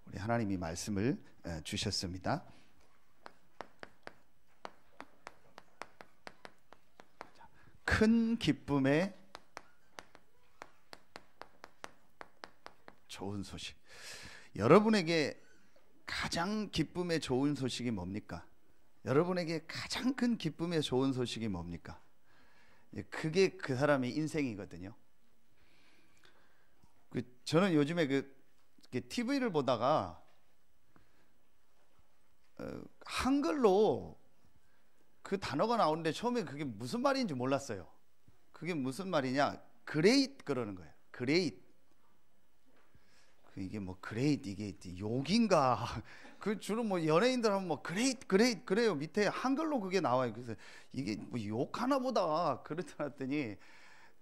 우리 하나님이 말씀을 주셨습니다. 큰 기쁨의 좋은 소식. 여러분에게 가장 기쁨의 좋은 소식이 뭡니까? 여러분에게 가장 큰 기쁨의 좋은 소식이 뭡니까? 그게 그 사람의 인생이거든요. 저는 요즘에 TV를 보다가 한글로 그 단어가 나오는데 처음에 그게 무슨 말인지 몰랐어요. 그게 무슨 말이냐? 그레이트 그러는 거예요. 그레이트. 이게 뭐 그레이트 이게 욕인가? 그 주로 뭐 연예인들 하면 뭐 그레이트 그래요. 밑에 한글로 그게 나와요. 그래서 이게 뭐 욕하나 보다 그랬더니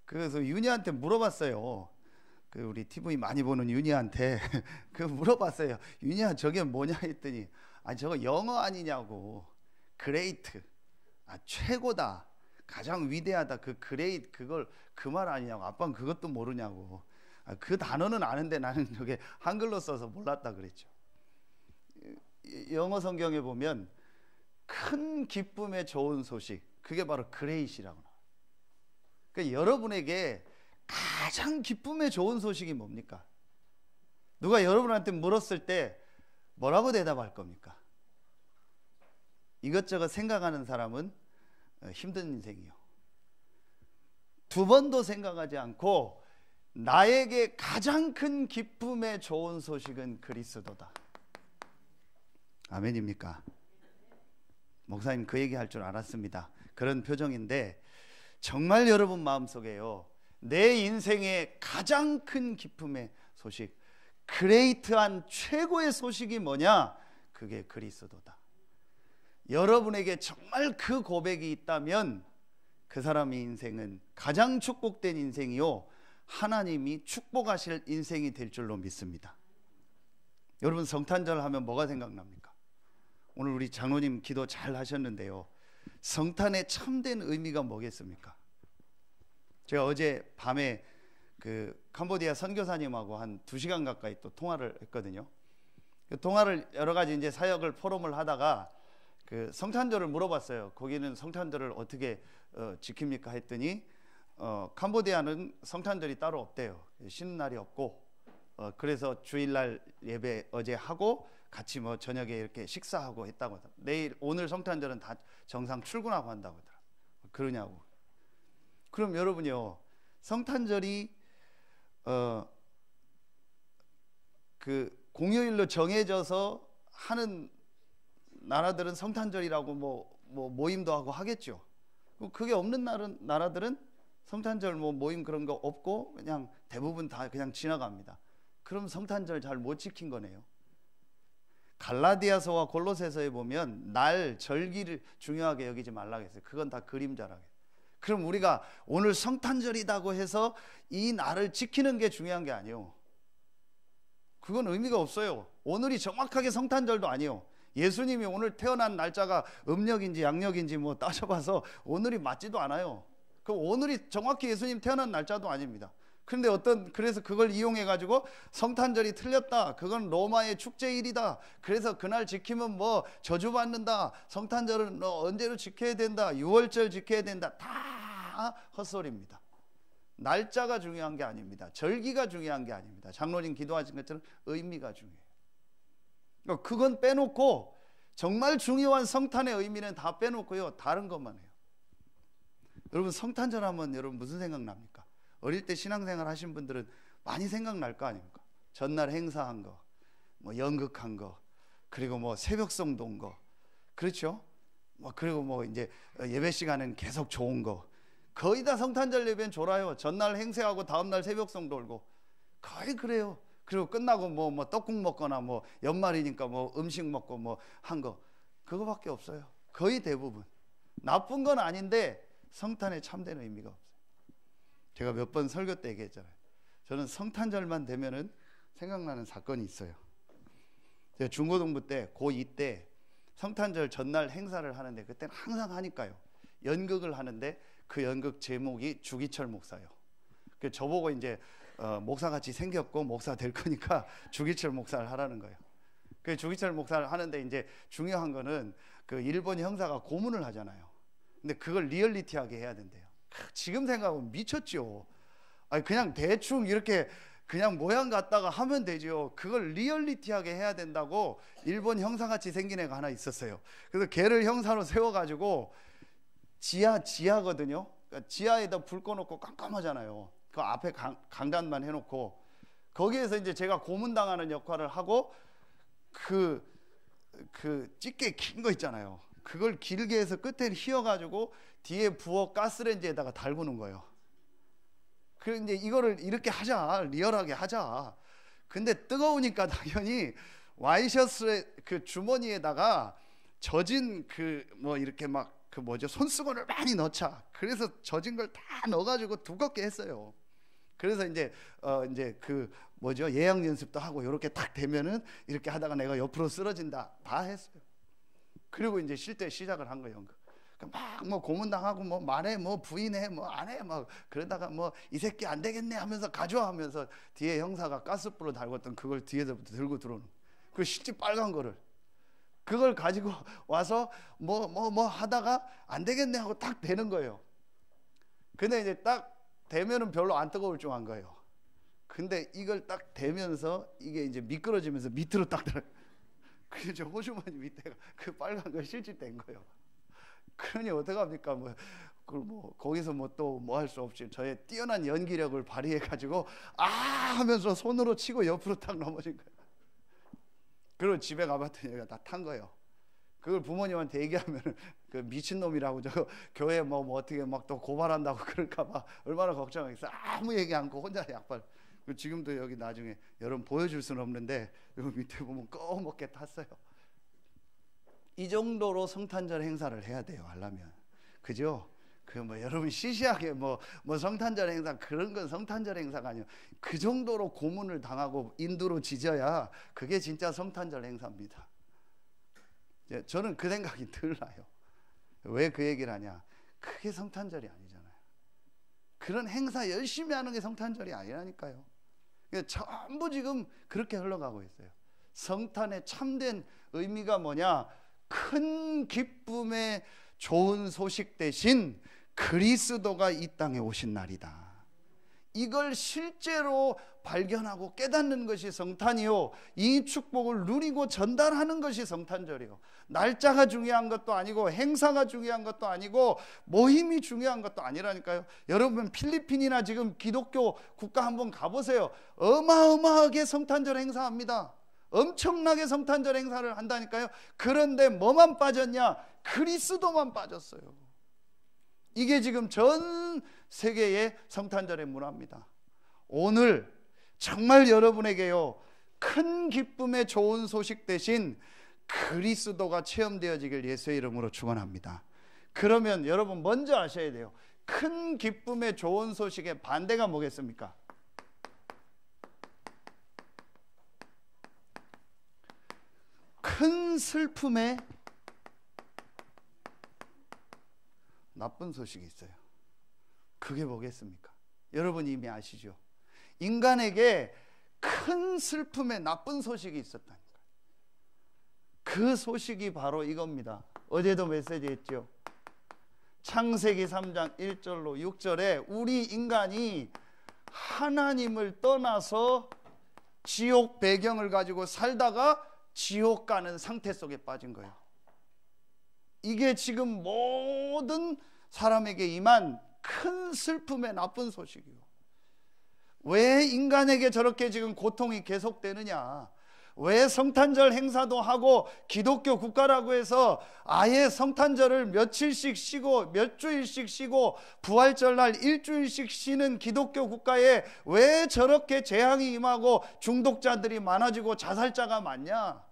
그래서 윤희한테 물어봤어요. 그 우리 TV 많이 보는 윤희한테 그 물어봤어요. 윤희야 저게 뭐냐 했더니 아니 저거 영어 아니냐고. 그레이트. 최고다, 가장 위대하다, 그 그레이트 그걸 그 말 아니냐고. 아빠는 그것도 모르냐고. 그 단어는 아는데 나는 저게 한글로 써서 몰랐다 그랬죠. 영어 성경에 보면 큰 기쁨의 좋은 소식, 그게 바로 그레이시라고 나와요. 그러니까 여러분에게 가장 기쁨의 좋은 소식이 뭡니까? 누가 여러분한테 물었을 때 뭐라고 대답할 겁니까? 이것저것 생각하는 사람은 힘든 인생이요. 두 번도 생각하지 않고 나에게 가장 큰 기쁨의 좋은 소식은 그리스도다. 아멘입니까? 목사님 그 얘기 할 줄 알았습니다. 그런 표정인데 정말 여러분 마음속에요, 내 인생의 가장 큰 기쁨의 소식, 그레이트한 최고의 소식이 뭐냐? 그게 그리스도다. 여러분에게 정말 그 고백이 있다면 그 사람의 인생은 가장 축복된 인생이요, 하나님이 축복하실 인생이 될 줄로 믿습니다. 여러분 성탄절 하면 뭐가 생각납니까? 오늘 우리 장로님 기도 잘 하셨는데요, 성탄의 참된 의미가 뭐겠습니까? 제가 어제 밤에 그 캄보디아 선교사님하고 한 2시간 가까이 또 통화를 했거든요. 그 통화를 여러 가지 이제 사역을 포럼을 하다가 그 성탄절을 물어봤어요. 거기는 성탄절을 어떻게 지킵니까 했더니 캄보디아는 성탄절이 따로 없대요. 쉬는 날이 없고 그래서 주일날 예배 어제 하고 같이 뭐 저녁에 이렇게 식사하고 했다고 하더라고요. 오늘 성탄절은 다 정상 출근하고 한다고 하더라고요. 그러냐고. 그럼 여러분요, 성탄절이 그 공휴일로 정해져서 하는 나라들은 성탄절이라고 뭐 모임도 하고 하겠죠. 그게 없는 나라들은 성탄절 뭐 모임 그런 거 없고 그냥 대부분 다 그냥 지나갑니다. 그럼 성탄절 잘 못 지킨 거네요. 갈라디아서와 골로새서에 보면 날, 절기를 중요하게 여기지 말라고 했어요. 그건 다 그림자라고 했어요. 그럼 우리가 오늘 성탄절이라고 해서 이 날을 지키는 게 중요한 게 아니에요. 그건 의미가 없어요. 오늘이 정확하게 성탄절도 아니에요. 예수님이 오늘 태어난 날짜가 음력인지 양력인지 뭐 따져봐서 오늘이 맞지도 않아요. 그럼 오늘이 정확히 예수님 태어난 날짜도 아닙니다. 그런데 그래서 그걸 이용해 가지고 성탄절이 틀렸다, 그건 로마의 축제일이다, 그래서 그날 지키면 뭐 저주받는다, 성탄절은 언제로 지켜야 된다, 6월절 지켜야 된다, 다 헛소리입니다. 날짜가 중요한 게 아닙니다. 절기가 중요한 게 아닙니다. 장로님 기도하신 것처럼 의미가 중요해요. 그건 빼놓고 정말 중요한 성탄의 의미는 다 빼놓고요, 다른 것만 해요. 여러분 성탄절 하면 여러분 무슨 생각납니까? 어릴 때 신앙생활 하신 분들은 많이 생각날 거 아닙니까? 전날 행사한 거, 뭐 연극한 거, 그리고 뭐 새벽성도 온 거, 그렇죠? 그리고 뭐 이제 예배 시간은 계속 좋은 거, 거의 다 성탄절 예배는 졸아요. 전날 행사하고 다음날 새벽성 돌고 거의 그래요. 그리고 끝나고 뭐 떡국 먹거나 뭐 연말이니까 뭐 음식 먹고 뭐 한 거, 그거밖에 없어요. 거의 대부분. 나쁜 건 아닌데 성탄에 참된 의미가 없어요. 제가 몇 번 설교 때 얘기했잖아요. 저는 성탄절만 되면은 생각나는 사건이 있어요. 제가 중고등부 때 고2 때 성탄절 전날 행사를 하는데 그때는 항상 하니까요. 연극을 하는데 그 연극 제목이 주기철 목사예요. 저보고 이제 목사같이 생겼고 목사 될 거니까 주기철 목사를 하라는 거예요. 그 주기철 목사를 하는데 이제 중요한 거는 그 일본 형사가 고문을 하잖아요. 근데 그걸 리얼리티하게 해야 된대요. 지금 생각하면 미쳤죠. 아니 그냥 대충 이렇게 그냥 모양 갖다가 하면 되죠. 그걸 리얼리티하게 해야 된다고 일본 형사같이 생긴 애가 하나 있었어요. 그래서 걔를 형사로 세워가지고 지하거든요. 그러니까 지하에다 불 꺼놓고 깜깜하잖아요. 그 앞에 강단만 해놓고 거기에서 이제 제가 고문당하는 역할을 하고 그 집게 긴 거 있잖아요. 그걸 길게 해서 끝에 휘어가지고 뒤에 부엌 가스레인지에다가 달구는 거예요. 그래 이제 이거를 이렇게 하자, 리얼하게 하자. 근데 뜨거우니까 당연히 와이셔츠의 그 주머니에다가 젖은 그 뭐 이렇게 막 그 뭐죠, 손수건을 많이 넣자. 그래서 젖은 걸 다 넣어가지고 두껍게 했어요. 그래서 이제 그 뭐죠, 예양 연습도 하고 이렇게 딱 되면은 이렇게 하다가 내가 옆으로 쓰러진다 다 했어요. 그리고 이제 실제 시작을 한 거예요. 막 뭐 고문당하고 뭐 말해 뭐 부인해 뭐 안 해 막 그러다가 뭐 이 새끼 안 되겠네 하면서 가져와 하면서 뒤에 형사가 가스불로 달궜던 그걸 뒤에서부터 들고 들어오는, 그 실제 빨간 거를 그걸 가지고 와서 뭐 하다가 안 되겠네 하고 딱 되는 거예요. 근데 이제 딱 되면은 별로 안 뜨거울 줄 안 거예요. 근데 이걸 딱 대면서 이게 이제 미끄러지면서 밑으로 딱 들어. 그래서 호주머니 밑에가 그 빨간 거 실질된 거예요. 그러니 어떡합니까? 뭐 거기서 뭐 또 뭐 할 수 없이 저의 뛰어난 연기력을 발휘해 가지고 하면서 손으로 치고 옆으로 딱 넘어진 거예요. 그리고 집에 가봤더니 얘가 다 탄 거예요. 그걸 부모님한테 얘기하면 그 미친놈이라고 저 교회 뭐 어떻게 막 또 고발한다고 그럴까봐 얼마나 걱정하겠어. 아무 얘기 않고 혼자 약발. 지금도 여기 나중에 여러분 보여줄 수는 없는데 여기 밑에 보면 꺼먹게 탔어요. 이 정도로 성탄절 행사를 해야 돼요, 하려면. 그죠? 그 뭐 여러분 시시하게 뭐 성탄절 행사 그런 건 성탄절 행사가 아니에요. 그 정도로 고문을 당하고 인두로 지져야 그게 진짜 성탄절 행사입니다. 저는 그 생각이 늘 나요. 왜 그 얘기를 하냐? 그게 성탄절이 아니잖아요. 그런 행사 열심히 하는 게 성탄절이 아니라니까요. 전부 지금 그렇게 흘러가고 있어요. 성탄의 참된 의미가 뭐냐? 큰 기쁨의 좋은 소식 대신 그리스도가 이 땅에 오신 날이다. 이걸 실제로 발견하고 깨닫는 것이 성탄이요, 이 축복을 누리고 전달하는 것이 성탄절이요. 날짜가 중요한 것도 아니고 행사가 중요한 것도 아니고 모임이 중요한 것도 아니라니까요. 여러분 필리핀이나 지금 기독교 국가 한번 가보세요. 어마어마하게 성탄절 행사합니다. 엄청나게 성탄절 행사를 한다니까요. 그런데 뭐만 빠졌냐? 그리스도만 빠졌어요. 이게 지금 전 세계의 성탄절의 문화입니다. 오늘 정말 여러분에게요, 큰 기쁨의 좋은 소식 대신 그리스도가 체험되어지길 예수의 이름으로 축원합니다. 그러면 여러분 먼저 아셔야 돼요. 큰 기쁨의 좋은 소식의 반대가 뭐겠습니까? 큰 슬픔의 나쁜 소식이 있어요. 그게 뭐겠습니까? 여러분 이미 아시죠? 인간에게 큰 슬픔의 나쁜 소식이 있었다니까요. 그 소식이 바로 이겁니다. 어제도 메시지 했죠. 창세기 3장 1절로 6절에 우리 인간이 하나님을 떠나서 지옥 배경을 가지고 살다가 지옥 가는 상태 속에 빠진 거예요. 이게 지금 모든 사람에게 임한 큰 슬픔의 나쁜 소식이요. 왜 인간에게 저렇게 지금 고통이 계속되느냐? 왜 성탄절 행사도 하고 기독교 국가라고 해서 아예 성탄절을 며칠씩 쉬고 몇 주일씩 쉬고 부활절날 일주일씩 쉬는 기독교 국가에 왜 저렇게 재앙이 임하고 중독자들이 많아지고 자살자가 많냐?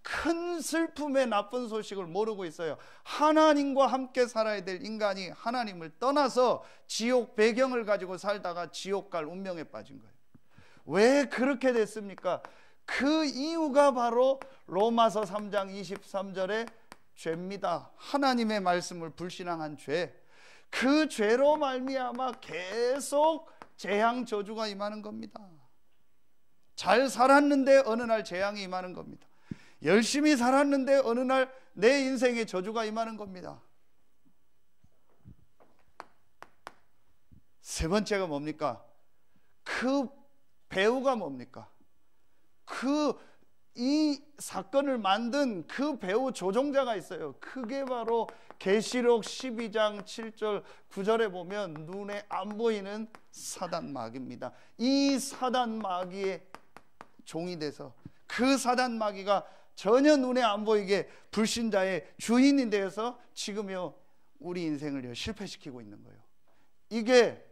큰 슬픔의 나쁜 소식을 모르고 있어요. 하나님과 함께 살아야 될 인간이 하나님을 떠나서 지옥 배경을 가지고 살다가 지옥 갈 운명에 빠진 거예요. 왜 그렇게 됐습니까? 그 이유가 바로 로마서 3장 23절의 죄입니다. 하나님의 말씀을 불신앙한 죄. 그 죄로 말미암아 계속 재앙 저주가 임하는 겁니다. 잘 살았는데 어느 날 재앙이 임하는 겁니다. 열심히 살았는데 어느 날 내 인생에 저주가 임하는 겁니다. 세 번째가 뭡니까? 그 배우가 뭡니까? 이 사건을 만든 그 배우 조종자가 있어요. 그게 바로 계시록 12장 7절 9절에 보면 눈에 안 보이는 사단 마귀입니다. 이 사단 마귀의 종이 돼서 그 사단 마귀가 전혀 눈에 안 보이게 불신자의 주인이 되어서 지금요 우리 인생을 실패시키고 있는 거예요. 이게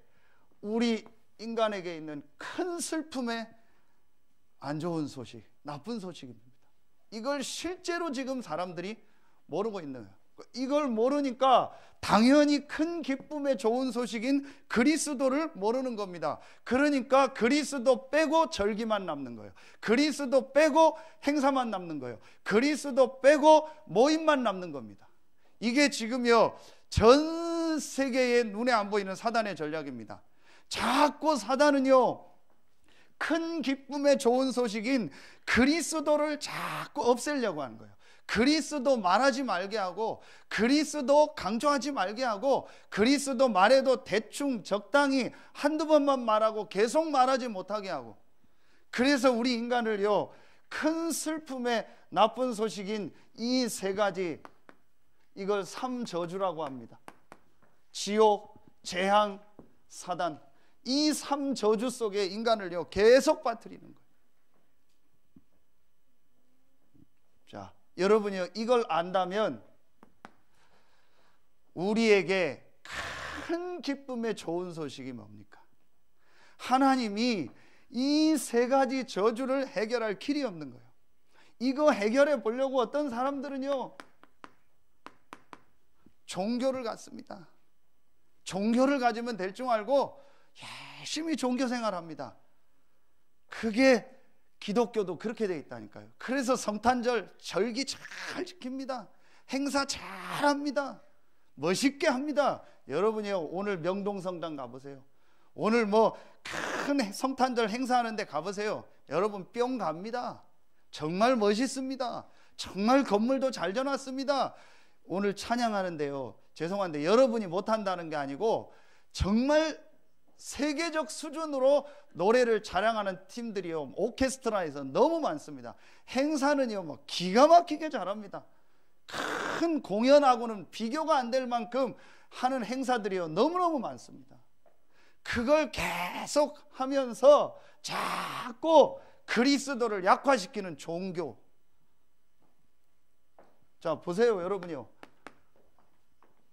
우리 인간에게 있는 큰 슬픔의 안 좋은 소식, 나쁜 소식입니다. 이걸 실제로 지금 사람들이 모르고 있는 거예요. 이걸 모르니까 당연히 큰 기쁨의 좋은 소식인 그리스도를 모르는 겁니다. 그러니까 그리스도 빼고 절기만 남는 거예요. 그리스도 빼고 행사만 남는 거예요. 그리스도 빼고 모임만 남는 겁니다. 이게 지금요 전 세계의 눈에 안 보이는 사단의 전략입니다. 자꾸 사단은요 큰 기쁨의 좋은 소식인 그리스도를 자꾸 없애려고 하는 거예요. 그리스도 말하지 말게 하고, 그리스도 강조하지 말게 하고, 그리스도 말해도 대충 적당히 한두 번만 말하고 계속 말하지 못하게 하고, 그래서 우리 인간을요 큰 슬픔의 나쁜 소식인 이 세 가지, 이걸 삼저주라고 합니다. 지옥, 재앙, 사단, 이 삼저주 속에 인간을요 계속 빠뜨리는 거예요. 자, 여러분이요 이걸 안다면 우리에게 큰 기쁨의 좋은 소식이 뭡니까? 하나님이 이 세 가지 저주를 해결할 길이 없는 거예요. 이거 해결해 보려고 어떤 사람들은요 종교를 갖습니다. 종교를 가지면 될 줄 알고 열심히 종교 생활합니다. 그게 기독교도 그렇게 돼 있다니까요. 그래서 성탄절 절기 잘 지킵니다. 행사 잘 합니다. 멋있게 합니다. 여러분이요 오늘 명동성당 가보세요. 오늘 뭐 큰 성탄절 행사하는데 가보세요. 여러분 뿅 갑니다. 정말 멋있습니다. 정말 건물도 잘 져놨습니다. 오늘 찬양하는데요 죄송한데 여러분이 못한다는 게 아니고 정말 세계적 수준으로 노래를 자랑하는 팀들이요 오케스트라에서 너무 많습니다. 행사는요 뭐 기가 막히게 잘합니다. 큰 공연하고는 비교가 안 될 만큼 하는 행사들이요 너무너무 많습니다. 그걸 계속 하면서 자꾸 그리스도를 약화시키는 종교. 자 보세요 여러분이요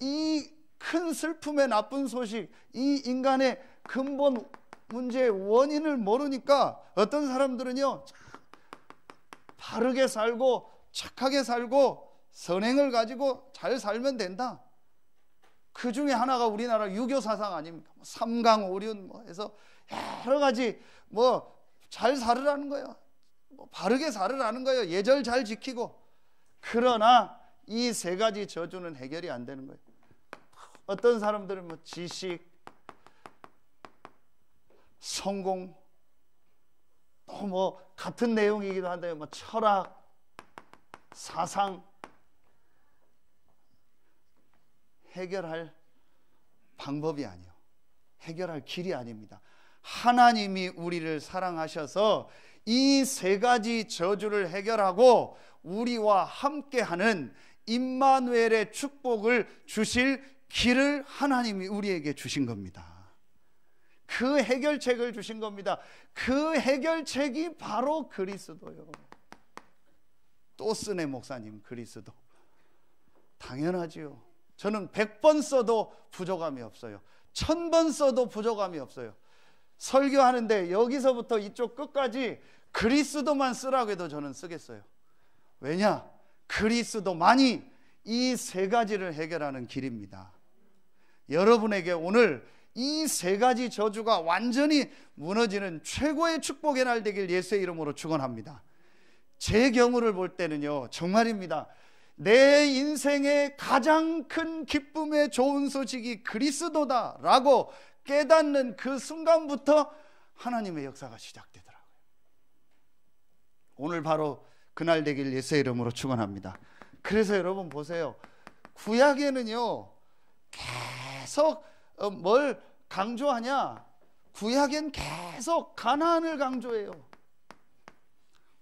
이 큰 슬픔의 나쁜 소식, 이 인간의 근본 문제의 원인을 모르니까 어떤 사람들은요 바르게 살고 착하게 살고 선행을 가지고 잘 살면 된다. 그 중에 하나가 우리나라 유교 사상 아닙니까? 삼강오륜 뭐 해서 여러 가지 뭐 잘 살으라는 거예요. 뭐 바르게 살으라는 거예요. 예절 잘 지키고. 그러나 이 세 가지 저주는 해결이 안 되는 거예요. 어떤 사람들은 뭐 지식, 성공, 또 뭐 같은 내용이기도 한데 뭐 철학, 사상 해결할 방법이 아니에요. 해결할 길이 아닙니다. 하나님이 우리를 사랑하셔서 이 세 가지 저주를 해결하고 우리와 함께하는 임마누엘의 축복을 주실 길을 하나님이 우리에게 주신 겁니다. 그 해결책을 주신 겁니다. 그 해결책이 바로 그리스도요. 또스네 목사님 그리스도 당연하지요. 저는 100번 써도 부족함이 없어요. 1000번 써도 부족함이 없어요. 설교하는데 여기서부터 이쪽 끝까지 그리스도만 쓰라고 해도 저는 쓰겠어요. 왜냐? 그리스도만이 이 세 가지를 해결하는 길입니다. 여러분에게 오늘 이 세 가지 저주가 완전히 무너지는 최고의 축복의 날 되길 예수의 이름으로 축원합니다. 제 경우를 볼 때는요 정말입니다. 내 인생의 가장 큰 기쁨의 좋은 소식이 그리스도다라고 깨닫는 그 순간부터 하나님의 역사가 시작되더라고요. 오늘 바로 그날 되길 예수의 이름으로 축원합니다. 그래서 여러분 보세요. 구약에는요 계속 뭘 강조하냐? 구약엔 계속 가나안을 강조해요.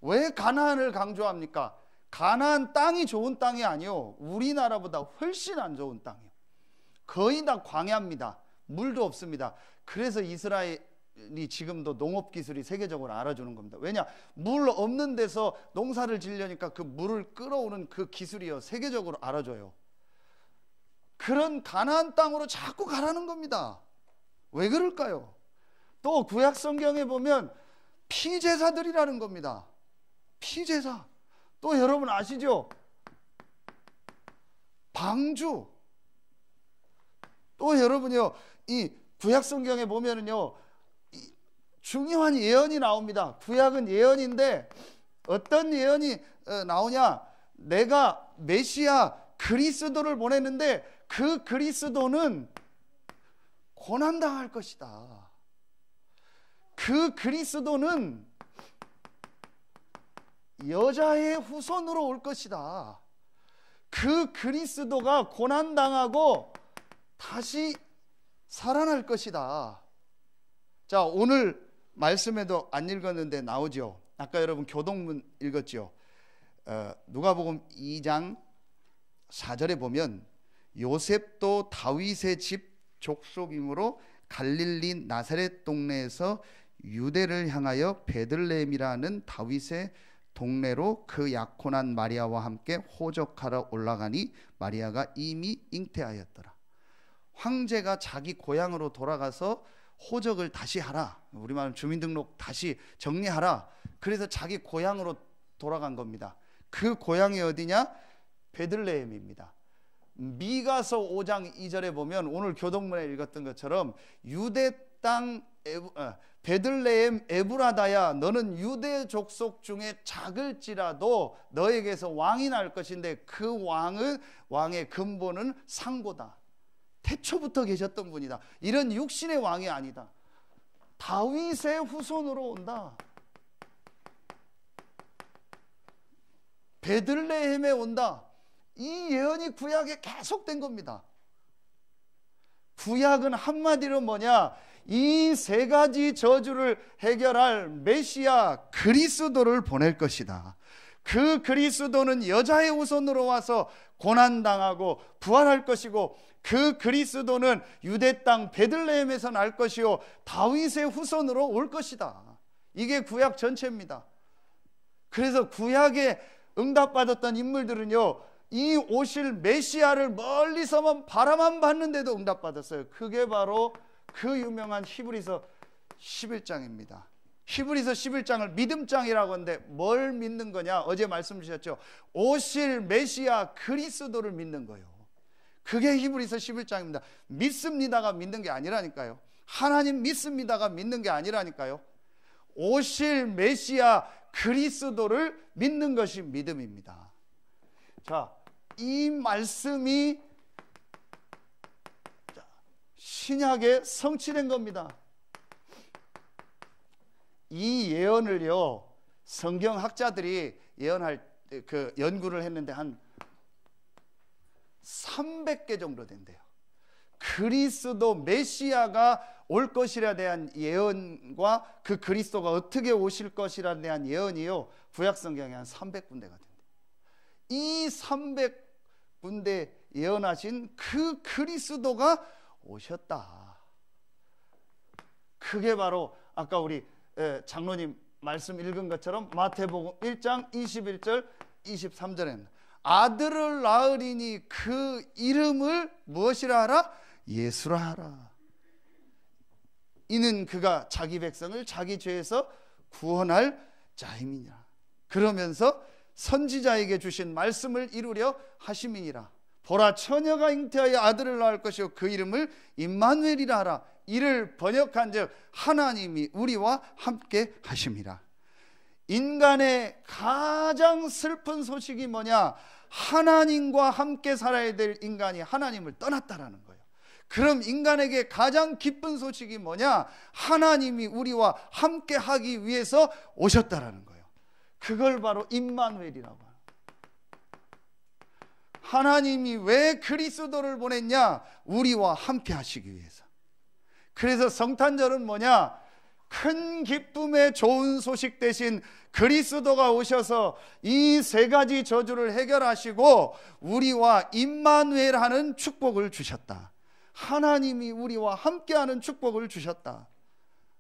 왜 가나안을 강조합니까? 가나안 땅이 좋은 땅이 아니요, 우리나라보다 훨씬 안 좋은 땅이에요. 거의 다 광야입니다. 물도 없습니다. 그래서 이스라엘이 지금도 농업 기술이 세계적으로 알아주는 겁니다. 왜냐? 물 없는 데서 농사를 지으려니까 그 물을 끌어오는 그 기술이요 세계적으로 알아줘요. 그런 가나안 땅으로 자꾸 가라는 겁니다. 왜 그럴까요? 또 구약 성경에 보면 피제사들이라는 겁니다. 피제사. 또 여러분 아시죠? 방주. 또 여러분요, 이 구약 성경에 보면은요 중요한 예언이 나옵니다. 구약은 예언인데 어떤 예언이 나오냐? 내가 메시아 그리스도를 보냈는데 그 그리스도는 고난당할 것이다. 그 그리스도는 여자의 후손으로 올 것이다. 그 그리스도가 고난당하고 다시 살아날 것이다. 자, 오늘 말씀에도 안 읽었는데 나오죠. 아까 여러분 교동문 읽었죠. 누가복음 2장 4절에 보면 요셉도 다윗의 집 족속이므로 갈릴리 나사렛 동네에서 유대를 향하여 베들레헴이라는 다윗의 동네로 그 약혼한 마리아와 함께 호적하러 올라가니 마리아가 이미 잉태하였더라. 황제가 자기 고향으로 돌아가서 호적을 다시 하라. 우리말로 주민등록 다시 정리하라. 그래서 자기 고향으로 돌아간 겁니다. 그 고향이 어디냐? 베들레헴입니다. 미가서 5장 2절에 보면 오늘 교동문에 읽었던 것처럼 유대 땅 베들레헴 에브라다야, 너는 유대 족속 중에 작을지라도 너에게서 왕이 날 것인데 그 왕의 근본은 상고다. 태초부터 계셨던 분이다. 이런 육신의 왕이 아니다. 다윗의 후손으로 온다. 베들레헴에 온다. 이 예언이 구약에 계속된 겁니다. 구약은 한마디로 뭐냐? 이 세 가지 저주를 해결할 메시아 그리스도를 보낼 것이다. 그 그리스도는 여자의 후손으로 와서 고난당하고 부활할 것이고, 그 그리스도는 유대 땅 베들레헴에서 날 것이요 다윗의 후손으로 올 것이다. 이게 구약 전체입니다. 그래서 구약에 응답받았던 인물들은요, 이 오실 메시아를 멀리서만 바라만 봤는데도 응답받았어요. 그게 바로 그 유명한 히브리서 11장입니다. 히브리서 11장을 믿음장이라고 하는데 뭘 믿는 거냐? 어제 말씀 주셨죠. 오실 메시아 그리스도를 믿는 거예요. 그게 히브리서 11장입니다. 믿습니다가 믿는 게 아니라니까요. 하나님 믿습니다가 믿는 게 아니라니까요. 오실 메시아 그리스도를 믿는 것이 믿음입니다. 자, 이 말씀이 신약에 성취된 겁니다. 이 예언을요, 성경학자들이 예언할 그 연구를 했는데 한 300개 정도 된대요. 그리스도 메시아가 올 것이라 대한 예언과 그 그리스도가 어떻게 오실 것이라 대한 예언이요, 구약 성경에 한 300군데가 된대요. 이 300군데 예언하신 그 그리스도가 오셨다. 그게 바로 아까 우리 장로님 말씀 읽은 것처럼 마태복음 1장 21절 23절에 아들을 낳으리니 그 이름을 무엇이라 하라? 예수라 하라. 이는 그가 자기 백성을 자기 죄에서 구원할 자임이니라. 그러면서 선지자에게 주신 말씀을 이루려 하심이니라. 보라, 처녀가 잉태하여 아들을 낳을 것이요 그 이름을 임마누엘이라 하라. 이를 번역한즉 하나님이 우리와 함께 하심이라. 인간의 가장 슬픈 소식이 뭐냐? 하나님과 함께 살아야 될 인간이 하나님을 떠났다라는 거예요. 그럼 인간에게 가장 기쁜 소식이 뭐냐? 하나님이 우리와 함께 하기 위해서 오셨다라는 거예요. 그걸 바로 임마누엘이라고 합니다. 하나님이 왜 그리스도를 보냈냐? 우리와 함께 하시기 위해서. 그래서 성탄절은 뭐냐? 큰 기쁨의 좋은 소식 대신 그리스도가 오셔서 이 세 가지 저주를 해결하시고 우리와 임마누엘 하는 축복을 주셨다. 하나님이 우리와 함께하는 축복을 주셨다.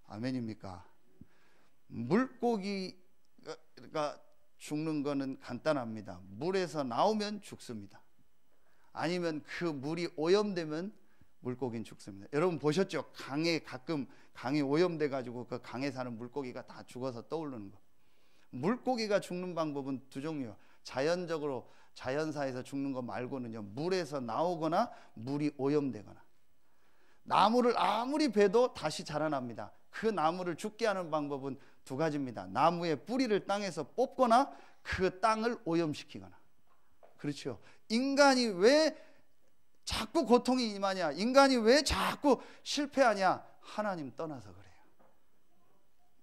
아멘입니까? 물고기가 죽는 거는 간단합니다. 물에서 나오면 죽습니다. 아니면 그 물이 오염되면 물고기는 죽습니다. 여러분 보셨죠? 강에 가끔 강이 오염돼 가지고 그 강에 사는 물고기가 다 죽어서 떠오르는 거. 물고기가 죽는 방법은 두 종류예요. 자연적으로 자연사에서 죽는 거 말고는요, 물에서 나오거나 물이 오염되거나. 나무를 아무리 베도 다시 자라납니다. 그 나무를 죽게 하는 방법은 두 가지입니다. 나무의 뿌리를 땅에서 뽑거나 그 땅을 오염시키거나. 그렇죠. 인간이 왜 자꾸 고통이 임하냐? 인간이 왜 자꾸 실패하냐? 하나님 떠나서 그래요.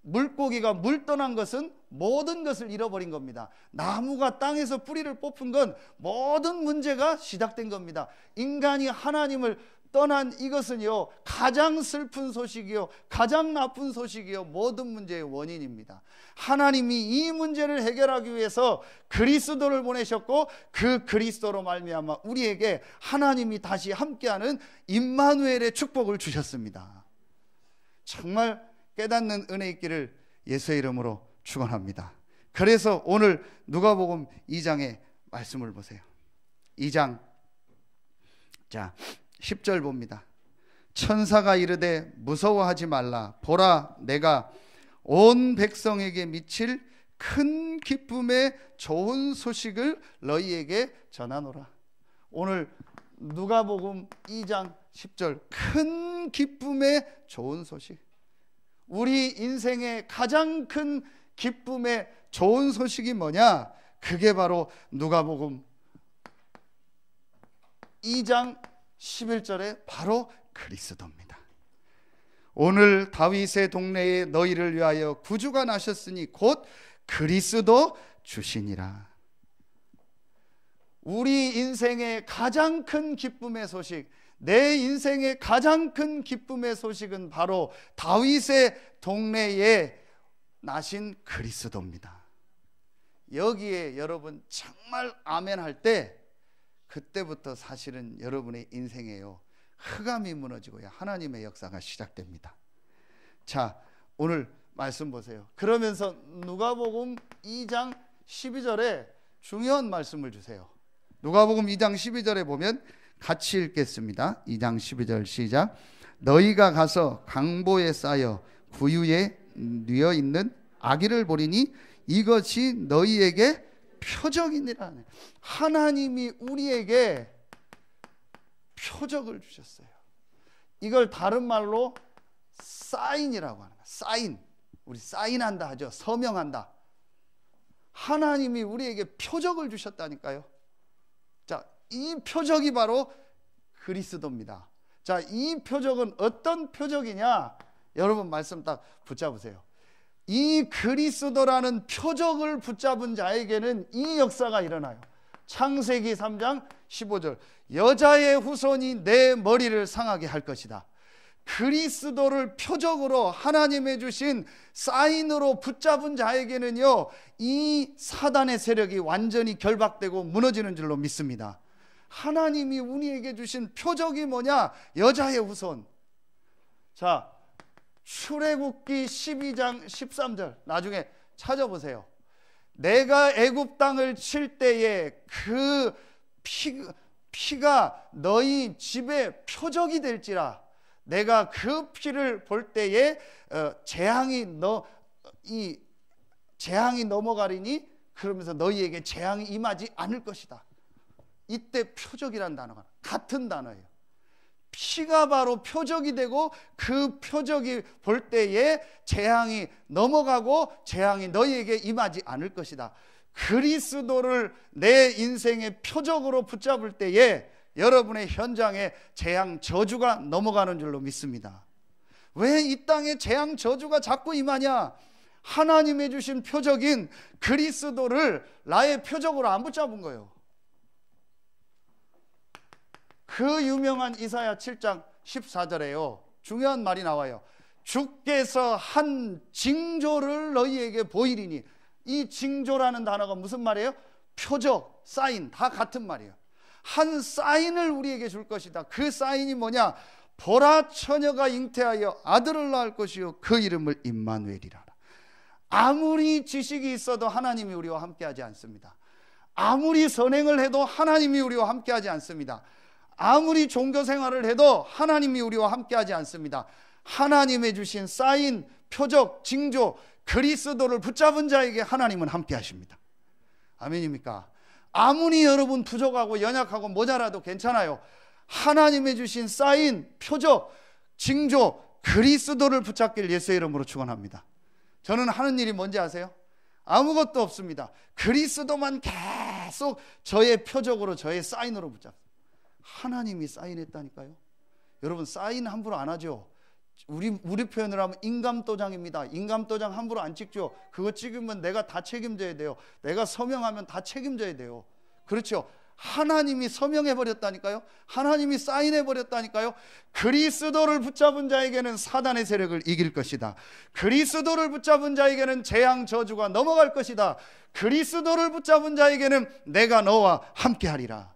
물고기가 물 떠난 것은 모든 것을 잃어버린 겁니다. 나무가 땅에서 뿌리를 뽑은 건 모든 문제가 시작된 겁니다. 인간이 하나님을 떠난 이것은요, 가장 슬픈 소식이요, 가장 나쁜 소식이요, 모든 문제의 원인입니다. 하나님이 이 문제를 해결하기 위해서 그리스도를 보내셨고, 그 그리스도로 말미암아 우리에게 하나님이 다시 함께하는 임마누엘의 축복을 주셨습니다. 정말 깨닫는 은혜 있기를 예수의 이름으로 축원합니다. 그래서 오늘 누가복음 2장의 말씀을 보세요. 2장 자 10절 봅니다. 천사가 이르되 무서워하지 말라. 보라, 내가 온 백성에게 미칠 큰 기쁨의 좋은 소식을 너희에게 전하노라. 오늘 누가복음 2장 10절, 큰 기쁨의 좋은 소식. 우리 인생의 가장 큰 기쁨의 좋은 소식이 뭐냐? 그게 바로 누가복음 2장 11절에 바로 그리스도입니다. 오늘 다윗의 동네에 너희를 위하여 구주가 나셨으니 곧 그리스도 주시니라. 우리 인생의 가장 큰 기쁨의 소식, 내 인생의 가장 큰 기쁨의 소식은 바로 다윗의 동네에 나신 그리스도입니다. 여기에 여러분 정말 아멘 할 때, 그때부터 사실은 여러분의 인생에요, 흑암이 무너지고요, 하나님의 역사가 시작됩니다. 자, 오늘 말씀 보세요. 그러면서 누가복음 2장 12절에 중요한 말씀을 주세요. 누가복음 2장 12절에 보면 같이 읽겠습니다. 2장 12절 시작. 너희가 가서 강보에 쌓여 구유에 뉘어 있는 아기를 보리니 이것이 너희에게 표적이니라. 하나님이 우리에게 표적을 주셨어요. 이걸 다른 말로 사인이라고 하는 거예요. 사인. 우리 사인한다 하죠. 서명한다. 하나님이 우리에게 표적을 주셨다니까요. 자, 이 표적이 바로 그리스도입니다. 자, 이 표적은 어떤 표적이냐? 여러분 말씀 딱 붙잡으세요. 이 그리스도라는 표적을 붙잡은 자에게는 이 역사가 일어나요. 창세기 3장 15절. 여자의 후손이 내 머리를 상하게 할 것이다. 그리스도를 표적으로 하나님의 주신 사인으로 붙잡은 자에게는요, 이 사단의 세력이 완전히 결박되고 무너지는 줄로 믿습니다. 하나님이 우리에게 주신 표적이 뭐냐? 여자의 후손. 자, 출애굽기 12장 13절 나중에 찾아보세요. 내가 애굽 땅을 칠 때에 그 피가 너희 집에 표적이 될지라. 내가 그 피를 볼 때에 재앙이 넘어가리니 그러면서 너희에게 재앙이 임하지 않을 것이다. 이때 표적이란 단어가 같은 단어예요. 피가 바로 표적이 되고 그 표적이 볼 때에 재앙이 넘어가고 재앙이 너희에게 임하지 않을 것이다. 그리스도를 내 인생의 표적으로 붙잡을 때에 여러분의 현장에 재앙 저주가 넘어가는 줄로 믿습니다. 왜 이 땅에 재앙 저주가 자꾸 임하냐? 하나님의 주신 표적인 그리스도를 나의 표적으로 안 붙잡은 거예요. 그 유명한 이사야 7장 14절에요. 중요한 말이 나와요. 주께서 한 징조를 너희에게 보이리니. 이 징조라는 단어가 무슨 말이에요? 표적, 사인, 다 같은 말이에요. 한 사인을 우리에게 줄 것이다. 그 사인이 뭐냐? 보라, 처녀가 잉태하여 아들을 낳을 것이요 그 이름을 임마누엘이라. 아무리 지식이 있어도 하나님이 우리와 함께하지 않습니다. 아무리 선행을 해도 하나님이 우리와 함께하지 않습니다. 아무리 종교 생활을 해도 하나님이 우리와 함께하지 않습니다. 하나님의 주신 사인, 표적, 징조, 그리스도를 붙잡은 자에게 하나님은 함께하십니다. 아멘입니까? 아무리 여러분 부족하고 연약하고 모자라도 괜찮아요. 하나님의 주신 사인, 표적, 징조, 그리스도를 붙잡길 예수의 이름으로 축원합니다. 저는 하는 일이 뭔지 아세요? 아무것도 없습니다. 그리스도만 계속 저의 표적으로, 저의 사인으로 붙잡습니다. 하나님이 사인했다니까요. 여러분, 사인 함부로 안 하죠. 우리 표현을 하면 인감도장입니다. 인감도장 함부로 안 찍죠. 그거 찍으면 내가 다 책임져야 돼요. 내가 서명하면 다 책임져야 돼요. 그렇죠. 하나님이 서명해버렸다니까요. 하나님이 사인해버렸다니까요. 그리스도를 붙잡은 자에게는 사단의 세력을 이길 것이다. 그리스도를 붙잡은 자에게는 재앙 저주가 넘어갈 것이다. 그리스도를 붙잡은 자에게는 내가 너와 함께하리라.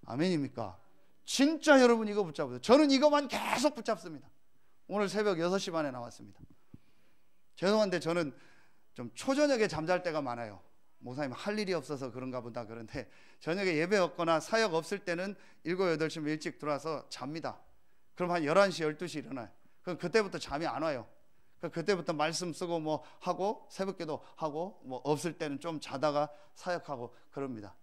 아멘입니까? 진짜 여러분 이거 붙잡으세요. 저는 이거만 계속 붙잡습니다. 오늘 새벽 6시 반에 나왔습니다. 죄송한데 저는 좀 초저녁에 잠잘 때가 많아요. 목사님 할 일이 없어서 그런가 보다. 그런데 저녁에 예배 없거나 사역 없을 때는 7, 8시면 일찍 들어와서 잡니다. 그럼 한 11시, 12시 일어나요. 그럼 그때부터 잠이 안 와요. 그때부터 말씀 쓰고 뭐 하고 새벽기도 하고 뭐 없을 때는 좀 자다가 사역하고 그럽니다.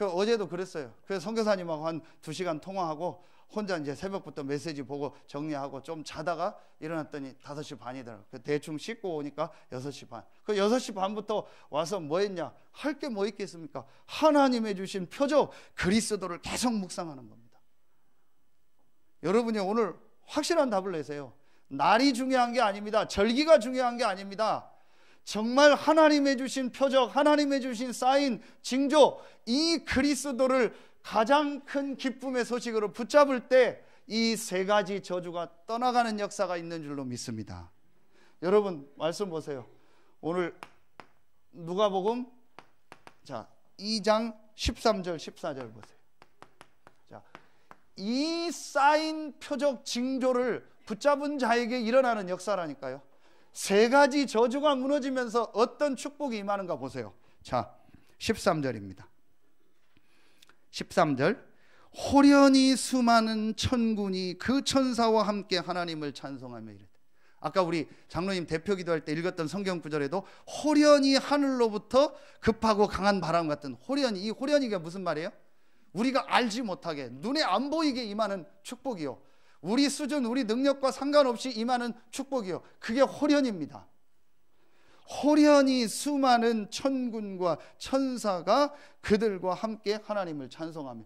어제도 그랬어요. 그래서 선교사님하고 한 2시간 통화하고 혼자 이제 새벽부터 메시지 보고 정리하고 좀 자다가 일어났더니 5시 반이더라고요. 대충 씻고 오니까 6시 반. 6시 반부터 와서 뭐 했냐? 할 게 뭐 있겠습니까? 하나님의 주신 표적 그리스도를 계속 묵상하는 겁니다. 여러분이 오늘 확실한 답을 내세요. 날이 중요한 게 아닙니다. 절기가 중요한 게 아닙니다. 정말 하나님의 주신 표적, 하나님의 주신 사인, 징조, 이 그리스도를 가장 큰 기쁨의 소식으로 붙잡을 때 이 3가지 저주가 떠나가는 역사가 있는 줄로 믿습니다. 여러분 말씀 보세요. 오늘 누가복음 2장 13절 14절 보세요. 이 사인, 표적, 징조를 붙잡은 자에게 일어나는 역사라니까요. 3가지 저주가 무너지면서 어떤 축복이 임하는가 보세요. 13절입니다. 13절, 호련히 수많은 천군이 그 천사와 함께 하나님을 찬송하며 이르되. 아까 우리 장로님 대표 기도할 때 읽었던 성경 구절에도 호련히 하늘로부터 급하고 강한 바람 같은 호련히, 이 호련히가 무슨 말이에요? 우리가 알지 못하게 눈에 안 보이게 임하는 축복이요, 우리 수준, 우리 능력과 상관없이 임하는 축복이요, 그게 호련입니다. 호련히 수많은 천군과 천사가 그들과 함께 하나님을 찬송하며.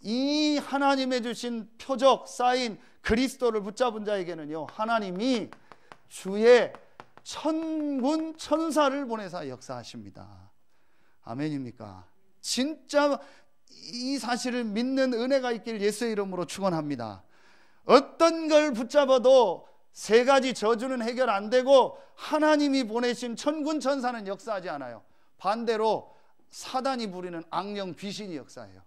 이 하나님의 주신 표적, 사인, 그리스도를 붙잡은 자에게는요, 하나님이 주의 천군 천사를 보내사 역사하십니다. 아멘입니까? 진짜 이 사실을 믿는 은혜가 있길 예수의 이름으로 축원합니다. 어떤 걸 붙잡아도 3가지 저주는 해결 안 되고 하나님이 보내신 천군 천사는 역사하지 않아요. 반대로 사단이 부리는 악령 귀신이 역사해요.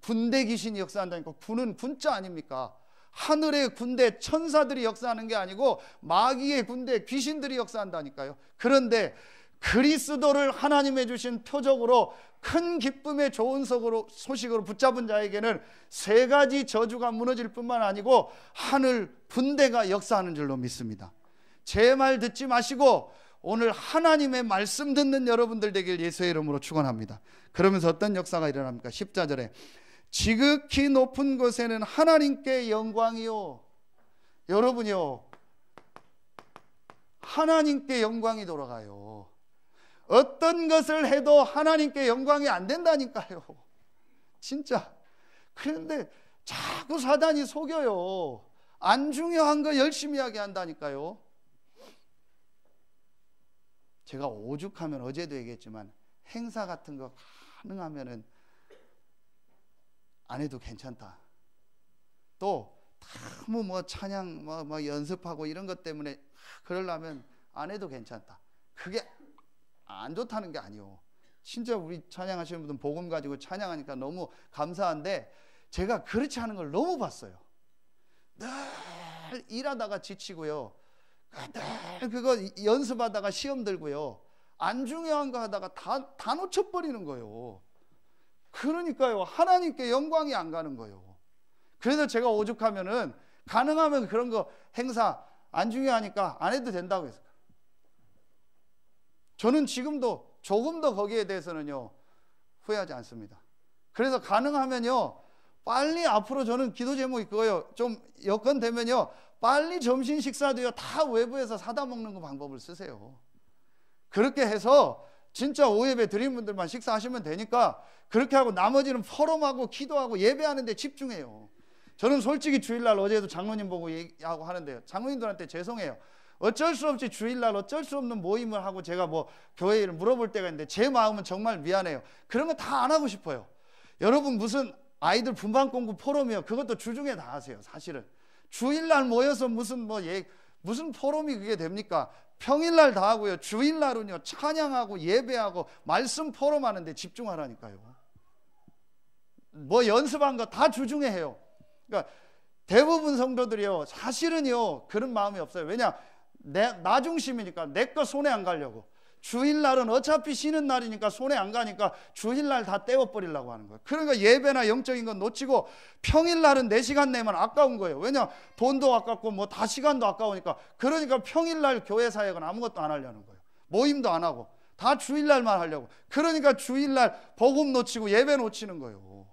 군대 귀신이 역사한다니까. 군은 군자 아닙니까? 하늘의 군대 천사들이 역사하는 게 아니고 마귀의 군대 귀신들이 역사한다니까요. 그런데 그리스도를 하나님의 주신 표적으로 큰 기쁨의 좋은 소식으로 붙잡은 자에게는 3가지 저주가 무너질 뿐만 아니고 하늘 분대가 역사하는 줄로 믿습니다. 제 말 듣지 마시고 오늘 하나님의 말씀 듣는 여러분들 되길 예수의 이름으로 축원합니다. 그러면서 어떤 역사가 일어납니까? 14절에 지극히 높은 곳에는 하나님께 영광이요. 여러분이요, 하나님께 영광이 돌아가요. 어떤 것을 해도 하나님께 영광이 안 된다니까요. 진짜. 그런데 자꾸 사단이 속여요. 안 중요한 거 열심히 하게 한다니까요. 제가 오죽하면 어제도 얘기했지만 행사 같은 거 가능하면은 안 해도 괜찮다. 또 너무 뭐 찬양 뭐 연습하고 이런 것 때문에 그러려면 안 해도 괜찮다. 그게 안 좋다는 게 아니요. 진짜 우리 찬양하시는 분들은 복음 가지고 찬양하니까 너무 감사한데 제가 그렇지 않은 걸 너무 봤어요. 늘 일하다가 지치고요. 늘 그거 연습하다가 시험 들고요. 안 중요한 거 하다가 다 놓쳐버리는 거예요. 그러니까요. 하나님께 영광이 안 가는 거예요. 그래서 제가 오죽하면은 가능하면 그런 거 행사 안 중요하니까 안 해도 된다고 했어요. 저는 지금도 조금 더 거기에 대해서는요 후회하지 않습니다. 그래서 가능하면요 빨리 앞으로 저는 기도 제목이 그거예요. 좀 여건 되면요 빨리 점심 식사도요 다 외부에서 사다 먹는 거 방법을 쓰세요. 그렇게 해서 진짜 오예배 드린 분들만 식사하시면 되니까 그렇게 하고 나머지는 포럼하고 기도하고 예배하는 데 집중해요. 저는 솔직히 주일날 어제도 장로님 보고 얘기하고 하는데요, 장로님들한테 죄송해요. 어쩔 수 없이 주일날 어쩔 수 없는 모임을 하고 제가 뭐 교회 일을 물어볼 때가 있는데 제 마음은 정말 미안해요. 그런 거 다 안 하고 싶어요. 여러분 무슨 아이들 분반 공부 포럼이요, 그것도 주중에 다 하세요. 사실은 주일날 모여서 무슨 포럼이 그게 됩니까? 평일날 다 하고요. 주일날은요 찬양하고 예배하고 말씀 포럼하는데 집중하라니까요. 뭐 연습한 거 다 주중에 해요. 그러니까 대부분 성도들이요 사실은요 그런 마음이 없어요. 왜냐? 나 중심이니까 내 거 손에 안 가려고. 주일날은 어차피 쉬는 날이니까 손에 안 가니까 주일날 다 떼어버리려고 하는 거예요. 그러니까 예배나 영적인 건 놓치고 평일날은 4시간 내면 아까운 거예요. 왜냐? 돈도 아깝고 뭐 다 시간도 아까우니까. 그러니까 평일날 교회 사역은 아무것도 안 하려는 거예요. 모임도 안 하고 다 주일날만 하려고. 그러니까 주일날 복음 놓치고 예배 놓치는 거예요.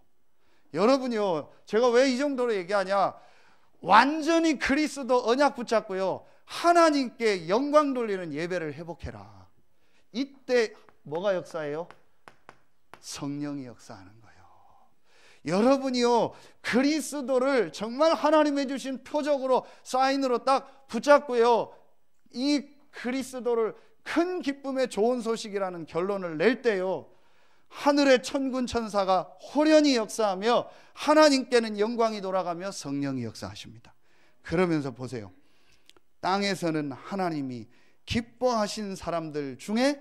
여러분이요 제가 왜 이 정도로 얘기하냐, 완전히 그리스도 언약 붙잡고요 하나님께 영광 돌리는 예배를 회복해라. 이때 뭐가 역사해요? 성령이 역사하는 거예요. 여러분이요 그리스도를 정말 하나님이 주신 표적으로 사인으로 딱 붙잡고요 이 그리스도를 큰 기쁨의 좋은 소식이라는 결론을 낼 때요 하늘의 천군 천사가 호련히 역사하며 하나님께는 영광이 돌아가며 성령이 역사하십니다. 그러면서 보세요. 땅에서는 하나님이 기뻐하신 사람들 중에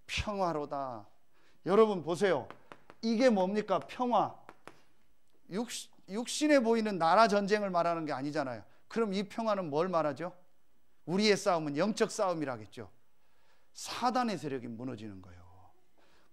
평화로다. 여러분 보세요. 이게 뭡니까? 평화. 육신에 보이는 나라 전쟁을 말하는 게 아니잖아요. 그럼 이 평화는 뭘 말하죠? 우리의 싸움은 영적 싸움이라겠죠. 사단의 세력이 무너지는 거예요.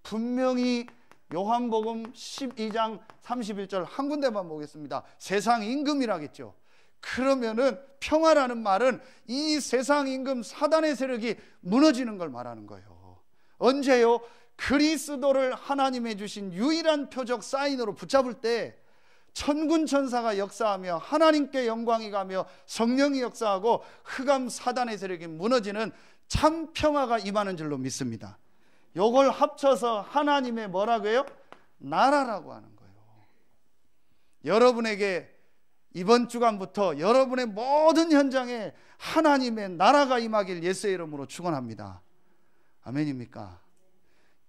분명히 요한복음 12장 31절 한 군데만 보겠습니다. 세상 임금이라겠죠. 그러면은 평화라는 말은 이 세상 임금 사단의 세력이 무너지는 걸 말하는 거예요. 언제요? 그리스도를 하나님의 주신 유일한 표적 사인으로 붙잡을 때 천군 천사가 역사하며 하나님께 영광이 가며 성령이 역사하고 흑암 사단의 세력이 무너지는 참 평화가 임하는 줄로 믿습니다. 요걸 합쳐서 하나님의 뭐라고요? 나라라고 하는 거예요. 여러분에게 이번 주간부터 여러분의 모든 현장에 하나님의 나라가 임하길 예수의 이름으로 축원합니다. 아멘입니까?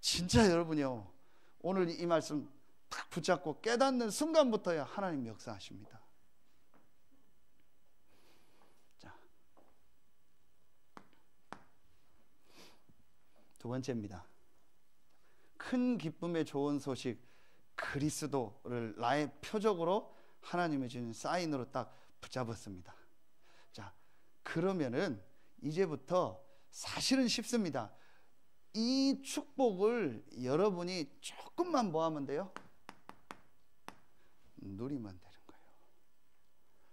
진짜 여러분이요 오늘 이 말씀 딱 붙잡고 깨닫는 순간부터야 하나님 역사하십니다. 자, 두 번째입니다. 큰 기쁨의 좋은 소식, 그리스도를 나의 표적으로 하나님의 주신 사인으로 딱 붙잡았습니다. 자, 그러면은 이제부터 사실은 쉽습니다. 이 축복을 여러분이 조금만 뭐 하면 돼요? 누리면 되는 거예요.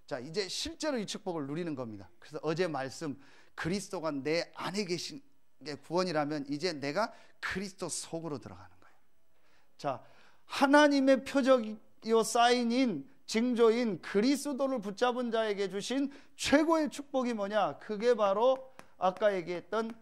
자, 이제 실제로 이 축복을 누리는 겁니다. 그래서 어제 말씀 그리스도가 내 안에 계신 게 구원이라면 이제 내가 그리스도 속으로 들어가는 거예요. 자, 하나님의 표적이요 사인인 징조인 그리스도를 붙잡은 자에게 주신 최고의 축복이 뭐냐? 그게 바로 아까 얘기했던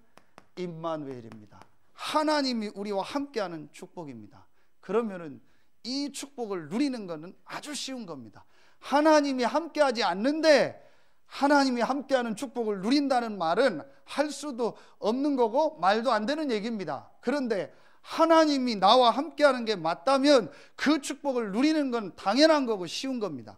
임마누엘입니다. 하나님이 우리와 함께하는 축복입니다. 그러면은 이 축복을 누리는 것은 아주 쉬운 겁니다. 하나님이 함께하지 않는데 하나님이 함께하는 축복을 누린다는 말은 할 수도 없는 거고 말도 안 되는 얘기입니다. 그런데 하나님이 나와 함께하는 게 맞다면 그 축복을 누리는 건 당연한 거고 쉬운 겁니다.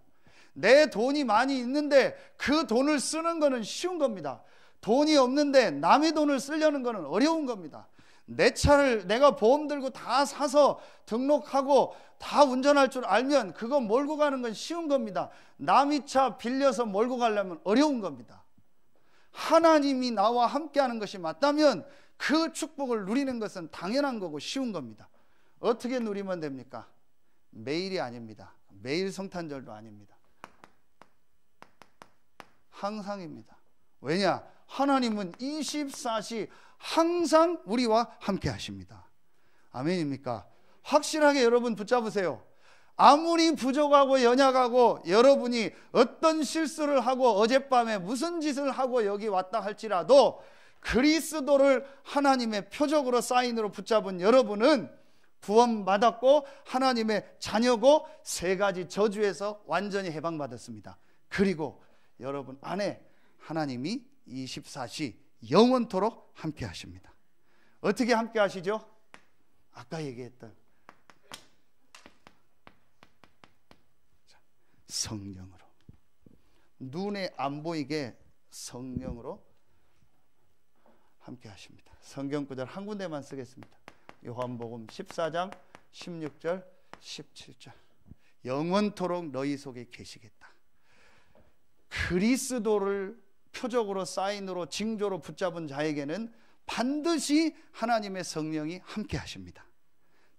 내 돈이 많이 있는데 그 돈을 쓰는 거는 쉬운 겁니다. 돈이 없는데 남의 돈을 쓰려는 거는 어려운 겁니다. 내 차를 내가 보험 들고 다 사서 등록하고 다 운전할 줄 알면 그거 몰고 가는 건 쉬운 겁니다. 남의 차 빌려서 몰고 가려면 어려운 겁니다. 하나님이 나와 함께하는 것이 맞다면 그 축복을 누리는 것은 당연한 거고 쉬운 겁니다. 어떻게 누리면 됩니까? 매일이 아닙니다. 매일 성탄절도 아닙니다. 항상입니다. 왜냐? 하나님은 24시 항상 우리와 함께 하십니다. 아멘입니까? 확실하게 여러분 붙잡으세요. 아무리 부족하고 연약하고 여러분이 어떤 실수를 하고 어젯밤에 무슨 짓을 하고 여기 왔다 할지라도 그리스도를 하나님의 표적으로 사인으로 붙잡은 여러분은 구원받았고 하나님의 자녀고 세 가지 저주에서 완전히 해방받았습니다. 그리고 여러분 안에 하나님이 24시 영원토록 함께 하십니다. 어떻게 함께 하시죠? 아까 얘기했던 성령으로, 눈에 안 보이게 성령으로 함께 하십니다. 성경 구절 한 군데만 쓰겠습니다. 요한복음 14장 16절 17절. 영원토록 너희 속에 계시겠다. 그리스도를 표적으로 사인으로 징조로 붙잡은 자에게는 반드시 하나님의 성령이 함께 하십니다.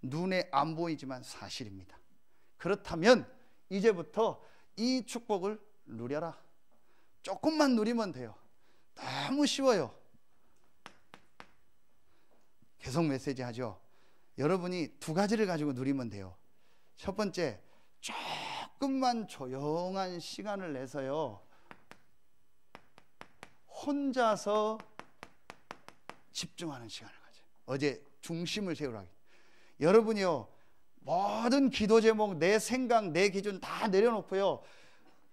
눈에 안 보이지만 사실입니다. 그렇다면 이제부터 이 축복을 누려라. 조금만 누리면 돼요. 너무 쉬워요. 계속 메시지 하죠. 여러분이 두 가지를 가지고 누리면 돼요. 첫 번째, 조금만 조용한 시간을 내서요, 혼자서 집중하는 시간을 가져요. 어제 중심을 세우라. 여러분이요, 모든 기도 제목, 내 생각, 내 기준 다 내려놓고요,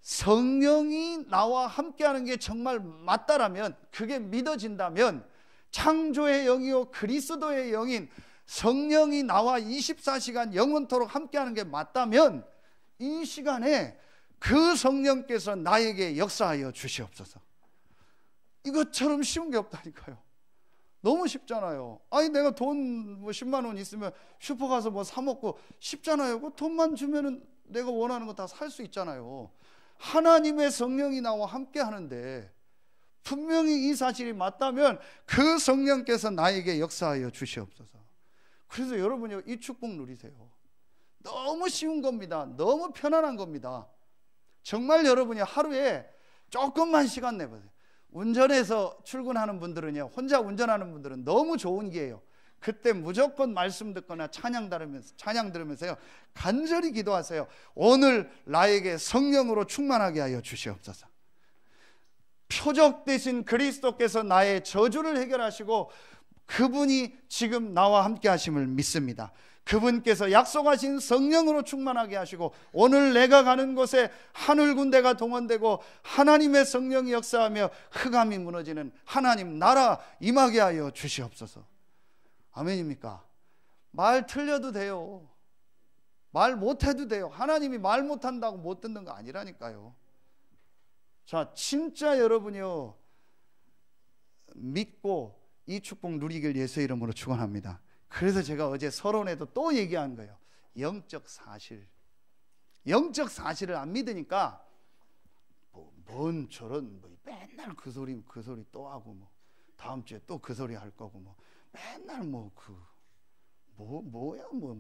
성령이 나와 함께하는 게 정말 맞다라면, 그게 믿어진다면, 창조의 영이요 그리스도의 영인 성령이 나와 24시간 영원토록 함께하는 게 맞다면, 이 시간에 그 성령께서 나에게 역사하여 주시옵소서. 이것처럼 쉬운 게 없다니까요. 너무 쉽잖아요. 아니 내가 돈 뭐 10만 원 있으면 슈퍼 가서 뭐 사 먹고 쉽잖아요. 그 돈만 주면은 내가 원하는 거 다 살 수 있잖아요. 하나님의 성령이 나와 함께 하는데 분명히 이 사실이 맞다면 그 성령께서 나에게 역사하여 주시옵소서. 그래서 여러분이 이 축복 누리세요. 너무 쉬운 겁니다. 너무 편안한 겁니다. 정말 여러분이 하루에 조금만 시간 내보세요. 운전해서 출근하는 분들은요, 혼자 운전하는 분들은 너무 좋은 기회예요. 그때 무조건 말씀 듣거나 찬양 들으면서요, 간절히 기도하세요. 오늘 나에게 성령으로 충만하게 하여 주시옵소서. 표적 되신 그리스도께서 나의 저주를 해결하시고 그분이 지금 나와 함께 하심을 믿습니다. 그분께서 약속하신 성령으로 충만하게 하시고 오늘 내가 가는 곳에 하늘 군대가 동원되고 하나님의 성령이 역사하며 흑암이 무너지는 하나님 나라 임하게 하여 주시옵소서. 아멘입니까? 말 틀려도 돼요. 말 못해도 돼요. 하나님이 말 못한다고 못 듣는 거 아니라니까요. 자, 진짜 여러분이요, 믿고 이 축복 누리길 예수의 이름으로 축원합니다. 그래서 제가 어제 서론에도 또 얘기한 거예요. 영적 사실. 영적 사실을 안 믿으니까 뭔 저런 맨날 그 소리 또 하고 뭐 다음 주에 또 그 소리 할 거고 뭐 맨날 뭐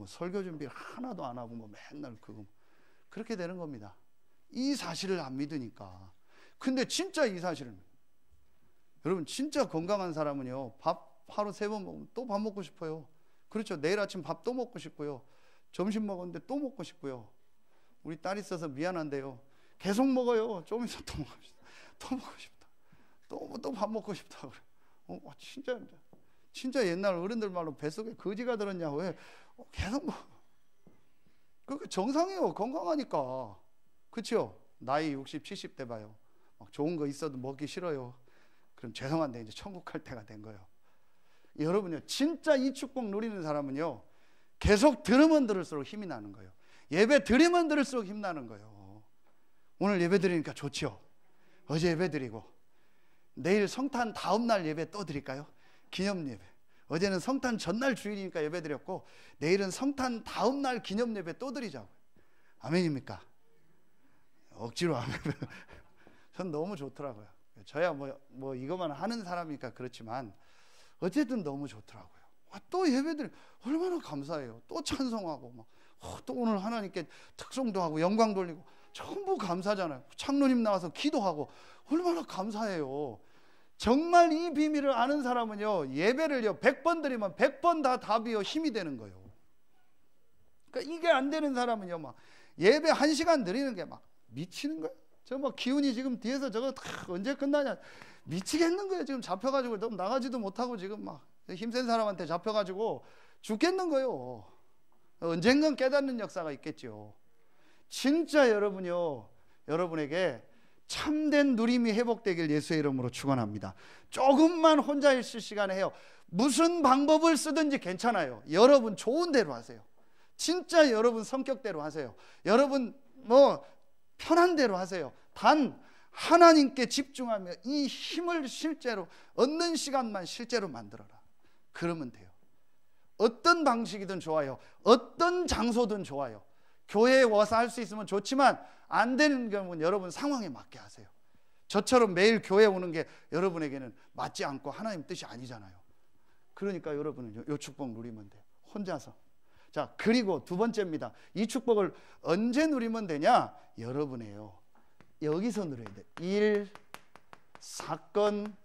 설교 준비 하나도 안 하고 뭐 맨날 그거 그렇게 되는 겁니다. 이 사실을 안 믿으니까. 근데 진짜 이 사실은 여러분 진짜 건강한 사람은요, 밥 하루 3번 먹으면 또 밥 먹고 싶어요. 그렇죠. 내일 아침 밥 또 먹고 싶고요. 점심 먹었는데 또 먹고 싶고요. 우리 딸 있어서 미안한데요, 계속 먹어요. 좀 있어 또 먹고 싶다. 또 먹고 싶다. 또 밥 먹고 싶다. 그래. 진짜 옛날 어른들 말로 뱃속에 거지가 들었냐 왜 계속 먹어. 그게 정상이에요. 건강하니까. 그렇죠. 나이 60, 70대 봐요. 막 좋은 거 있어도 먹기 싫어요. 그럼 죄송한데 이제 천국 갈 때가 된 거예요. 여러분요, 진짜 이 축복 누리는 사람은요, 계속 들으면 들을수록 힘이 나는 거예요. 예배 드리면 드릴수록 힘나는 거예요. 오늘 예배 드리니까 좋죠. 어제 예배 드리고 내일 성탄 다음 날 예배 또 드릴까요? 기념 예배. 어제는 성탄 전날 주일이니까 예배 드렸고 내일은 성탄 다음 날 기념 예배 또 드리자고요. 아멘입니까? 억지로 하면 전 너무 좋더라고요. 저야 뭐 이것만 하는 사람이니까 그렇지만 어쨌든 너무 좋더라고요. 또 예배들 얼마나 감사해요. 또 찬송하고 막 또 오늘 하나님께 특송도 하고 영광 돌리고 전부 감사잖아요. 장로님 나와서 기도하고 얼마나 감사해요. 정말 이 비밀을 아는 사람은요, 예배를요 100번 드리면 100번 다 답이요 힘이 되는 거예요. 그러니까 이게 안 되는 사람은요, 막 예배 1시간 드리는 게 막 미치는 거예요. 저 막 기운이 지금 뒤에서 저거 언제 끝나냐 미치겠는 거예요. 지금 잡혀가지고 너무 나가지도 못하고 지금 막 힘센 사람한테 잡혀가지고 죽겠는 거예요. 언젠간 깨닫는 역사가 있겠죠. 진짜 여러분요, 여러분에게 참된 누림이 회복되길 예수의 이름으로 축원합니다. 조금만 혼자 있을 시간에 해요. 무슨 방법을 쓰든지 괜찮아요. 여러분 좋은 대로 하세요. 진짜 여러분 성격대로 하세요. 여러분 뭐 편한 대로 하세요. 단 하나님께 집중하며 이 힘을 실제로 얻는 시간만 실제로 만들어라. 그러면 돼요. 어떤 방식이든 좋아요. 어떤 장소든 좋아요. 교회에 와서 할 수 있으면 좋지만 안 되는 경우는 여러분 상황에 맞게 하세요. 저처럼 매일 교회 오는 게 여러분에게는 맞지 않고 하나님 뜻이 아니잖아요. 그러니까 여러분은 이 축복 누리면 돼요. 혼자서. 자, 그리고 두 번째입니다. 이 축복을 언제 누리면 되냐? 여러분이에요. 여기서 누려야 돼. 일, 사건,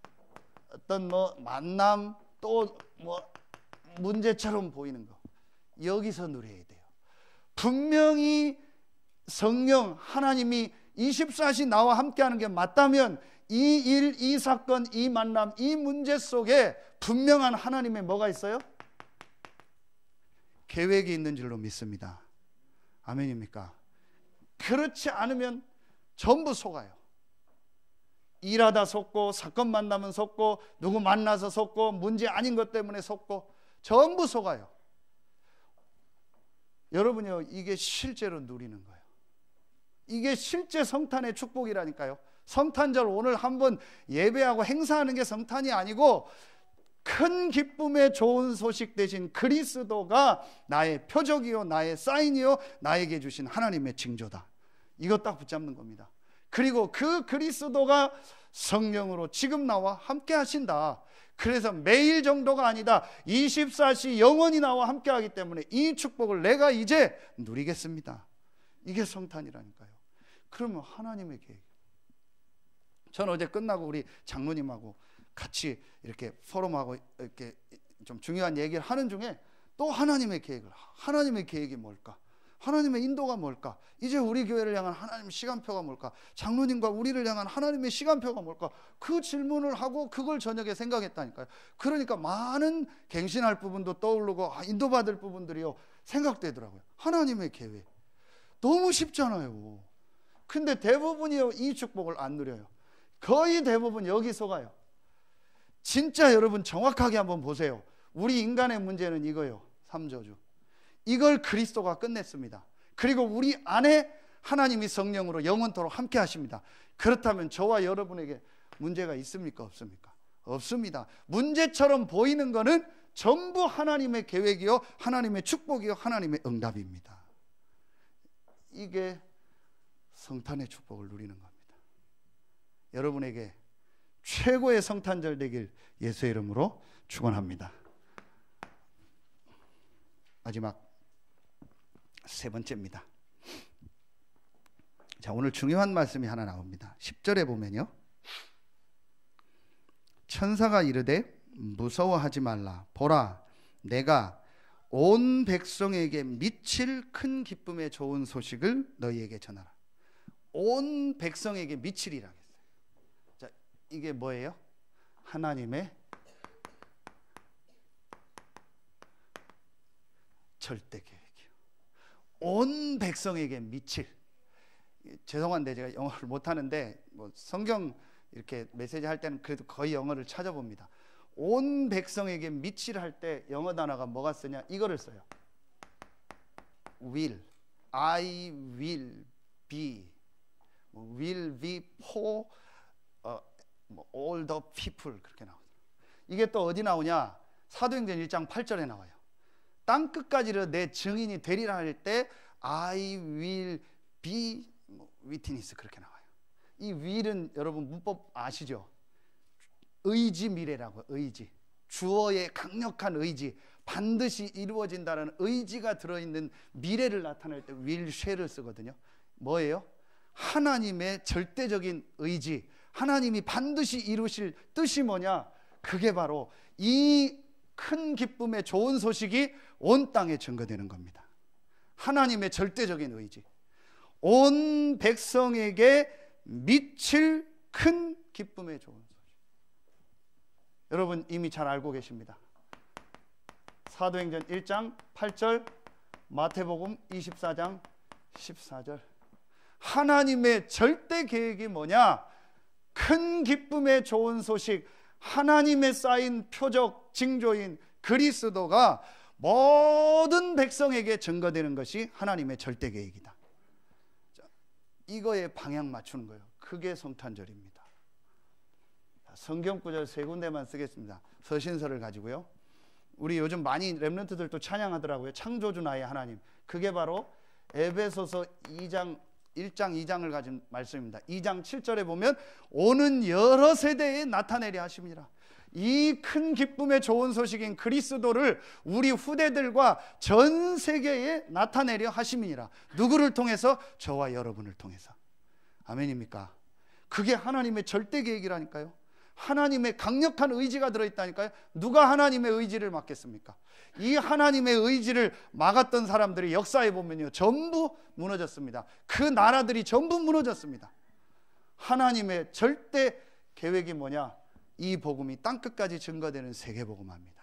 어떤 뭐 만남, 또 뭐 문제처럼 보이는 거. 여기서 누려야 돼요. 분명히 성령 하나님이 24시 나와 함께하는 게 맞다면 이 일, 이 사건, 이 만남, 이 문제 속에 분명한 하나님의 뭐가 있어요? 계획이 있는 줄로 믿습니다. 아멘입니까? 그렇지 않으면 전부 속아요. 일하다 속고, 사건 만나면 속고, 누구 만나서 속고, 문제 아닌 것 때문에 속고, 전부 속아요. 여러분요, 이게 실제로 누리는 거예요. 이게 실제 성탄의 축복이라니까요. 성탄절 오늘 한번 예배하고 행사하는 게 성탄이 아니고 큰 기쁨의 좋은 소식 대신 그리스도가 나의 표적이요, 나의 사인이요, 나에게 주신 하나님의 징조다. 이거 딱 붙잡는 겁니다. 그리고 그 그리스도가 성령으로 지금 나와 함께 하신다. 그래서 매일 정도가 아니다. 24시 영원히 나와 함께 하기 때문에 이 축복을 내가 이제 누리겠습니다. 이게 성탄이라니까요. 그러면 하나님의 계획. 전 어제 끝나고 우리 장로님하고 같이 이렇게 포럼하고 이렇게 좀 중요한 얘기를 하는 중에 또 하나님의 계획이 뭘까? 하나님의 인도가 뭘까? 이제 우리 교회를 향한 하나님의 시간표가 뭘까? 장로님과 우리를 향한 하나님의 시간표가 뭘까? 그 질문을 하고 그걸 저녁에 생각했다니까요. 그러니까 많은 갱신할 부분도 떠오르고 인도받을 부분들이요 생각되더라고요. 하나님의 계획. 너무 쉽잖아요. 근데 대부분이요 이 축복을 안 누려요. 거의 대부분 여기 속아요. 진짜 여러분 정확하게 한번 보세요. 우리 인간의 문제는 이거예요. 3저주. 이걸 그리스도가 끝냈습니다. 그리고 우리 안에 하나님이 성령으로 영원토록 함께 하십니다. 그렇다면 저와 여러분에게 문제가 있습니까? 없습니까? 없습니다. 문제처럼 보이는 거는 전부 하나님의 계획이요, 하나님의 축복이요, 하나님의 응답입니다. 이게 성탄의 축복을 누리는 겁니다. 여러분에게 최고의 성탄절 되길 예수의 이름으로 축원합니다. 마지막 세 번째입니다. 자, 오늘 중요한 말씀이 하나 나옵니다. 10절에 보면요, 천사가 이르되 무서워하지 말라. 보라, 내가 온 백성에게 미칠 큰 기쁨의 좋은 소식을 너희에게 전하라. 온 백성에게 미칠이라 했어요. 자, 이게 뭐예요? 하나님의 절대 계획이요. 온 백성에게 미칠. 죄송한데 제가 영어를 못하는데 뭐 성경 이렇게 메시지 할 때는 그래도 거의 영어를 찾아봅니다. 온 백성에게 미치를 할 때 영어 단어가 뭐가 쓰냐, 이거를 써요. will, I will be, will be for all the people, 그렇게 나오죠. 이게 또 어디 나오냐, 사도행전 1장 8절에 나와요. 땅 끝까지를 내 증인이 되리라 할 때 I will be witness, 그렇게 나와요. 이 will은 여러분 문법 아시죠? 의지 미래라고. 의지, 주어의 강력한 의지, 반드시 이루어진다는 의지가 들어있는 미래를 나타낼 때 will, shall을 쓰거든요. 뭐예요? 하나님의 절대적인 의지, 하나님이 반드시 이루실 뜻이 뭐냐, 그게 바로 이 큰 기쁨의 좋은 소식이 온 땅에 증거되는 겁니다. 하나님의 절대적인 의지, 온 백성에게 미칠 큰 기쁨의 좋은 소식. 여러분 이미 잘 알고 계십니다. 사도행전 1장 8절, 마태복음 24장 14절. 하나님의 절대 계획이 뭐냐? 큰 기쁨의 좋은 소식, 하나님의 쌓인 표적 징조인 그리스도가 모든 백성에게 증거되는 것이 하나님의 절대 계획이다. 이거에 방향 맞추는 거예요. 그게 성탄절입니다. 성경 구절 세 군데만 쓰겠습니다. 서신서를 가지고요. 우리 요즘 많이 렘넌트들도 찬양하더라고요. 창조주 나의 하나님. 그게 바로 에베소서 1장 2장을 가진 말씀입니다. 2장 7절에 보면 오는 여러 세대에 나타내려 하심이라. 이 큰 기쁨의 좋은 소식인 그리스도를 우리 후대들과 전 세계에 나타내려 하심이니라. 누구를 통해서? 저와 여러분을 통해서. 아멘입니까? 그게 하나님의 절대 계획이라니까요. 하나님의 강력한 의지가 들어있다니까요. 누가 하나님의 의지를 막겠습니까? 이 하나님의 의지를 막았던 사람들이 역사에 보면요, 전부 무너졌습니다. 그 나라들이 전부 무너졌습니다. 하나님의 절대 계획이 뭐냐? 이 복음이 땅끝까지 증거되는 세계복음화입니다.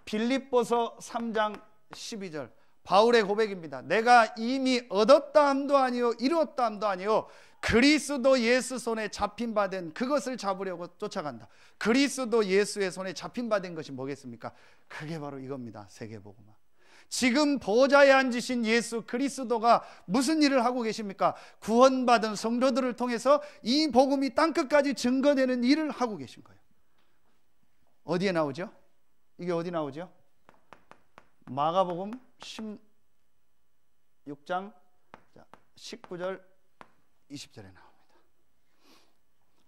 빌립보서 3장 12절 바울의 고백입니다. 내가 이미 얻었다 함도 아니요 이루었다 함도 아니요 그리스도 예수 손에 잡힌 바 된 그것을 잡으려고 쫓아간다. 그리스도 예수의 손에 잡힌 바 된 것이 뭐겠습니까? 그게 바로 이겁니다. 세계복음화. 지금 보좌에 앉으신 예수 그리스도가 무슨 일을 하고 계십니까? 구원받은 성도들을 통해서 이 복음이 땅끝까지 증거되는 일을 하고 계신 거예요. 어디에 나오죠? 이게 어디 나오죠? 마가복음 16장 19절 20절에 나옵니다.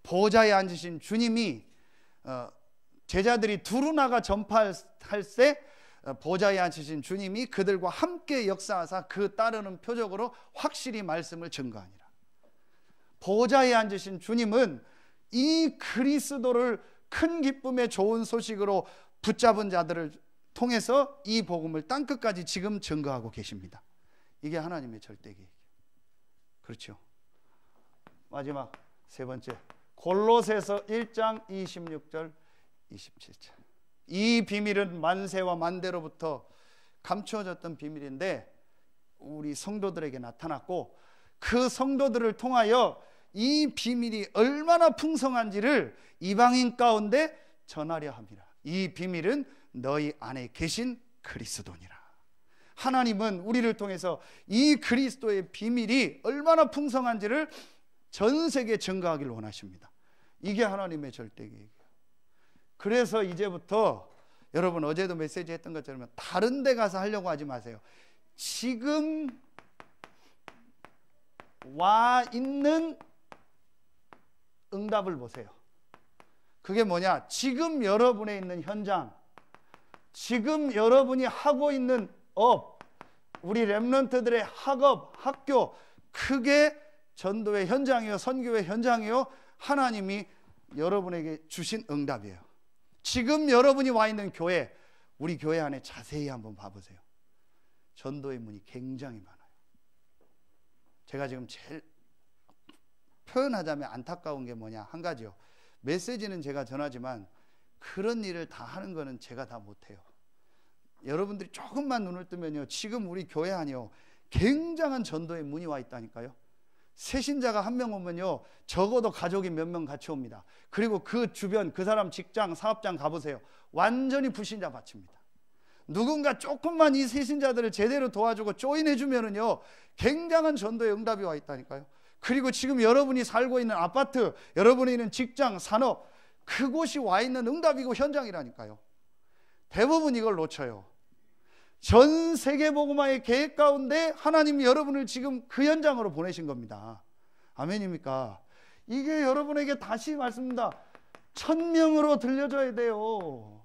보좌에 앉으신 주님이 제자들이 두루 나가 전파할 때 보좌에 앉으신 주님이 그들과 함께 역사하사 그 따르는 표적으로 확실히 말씀을 증거하니라. 보좌에 앉으신 주님은 이 그리스도를 큰 기쁨의 좋은 소식으로 붙잡은 자들을 통해서 이 복음을 땅끝까지 지금 증거하고 계십니다. 이게 하나님의 절대 계획이에요. 그렇죠. 마지막 세 번째, 골로새서 1장 26절 27절. 이 비밀은 만세와 만대로부터 감추어졌던 비밀인데 우리 성도들에게 나타났고 그 성도들을 통하여 이 비밀이 얼마나 풍성한지를 이방인 가운데 전하려 합니다. 이 비밀은 너희 안에 계신 그리스도니라. 하나님은 우리를 통해서 이 그리스도의 비밀이 얼마나 풍성한지를 전 세계에 증거하기를 원하십니다. 이게 하나님의 절대 계획이에요. 그래서 이제부터 여러분 어제도 메시지 했던 것처럼 다른 데 가서 하려고 하지 마세요. 지금 와 있는 응답을 보세요. 그게 뭐냐? 지금 여러분에 있는 현장, 지금 여러분이 하고 있는 업, 우리 렘넌트들의 학업, 학교, 그게 전도의 현장이요, 선교의 현장이요, 하나님이 여러분에게 주신 응답이에요. 지금 여러분이 와 있는 교회, 우리 교회 안에 자세히 한번 봐보세요. 전도의 문이 굉장히 많아요. 제가 지금 제일 표현하자면 안타까운 게 뭐냐, 한 가지요. 메시지는 제가 전하지만 그런 일을 다 하는 거는 제가 다 못해요. 여러분들이 조금만 눈을 뜨면요, 지금 우리 교회 안이요, 굉장한 전도의 문이 와 있다니까요. 새신자가 한 명 오면요, 적어도 가족이 몇 명 같이 옵니다. 그리고 그 주변, 그 사람 직장, 사업장 가보세요. 완전히 불신자 밭입니다. 누군가 조금만 이 새신자들을 제대로 도와주고 조인해주면은요, 굉장한 전도의 응답이 와 있다니까요. 그리고 지금 여러분이 살고 있는 아파트, 여러분이 있는 직장, 산업, 그곳이 와 있는 응답이고 현장이라니까요. 대부분 이걸 놓쳐요. 전 세계 복음화의 계획 가운데 하나님이 여러분을 지금 그 현장으로 보내신 겁니다. 아멘입니까? 이게 여러분에게 다시 말씀입니다. 1000명으로 들려줘야 돼요.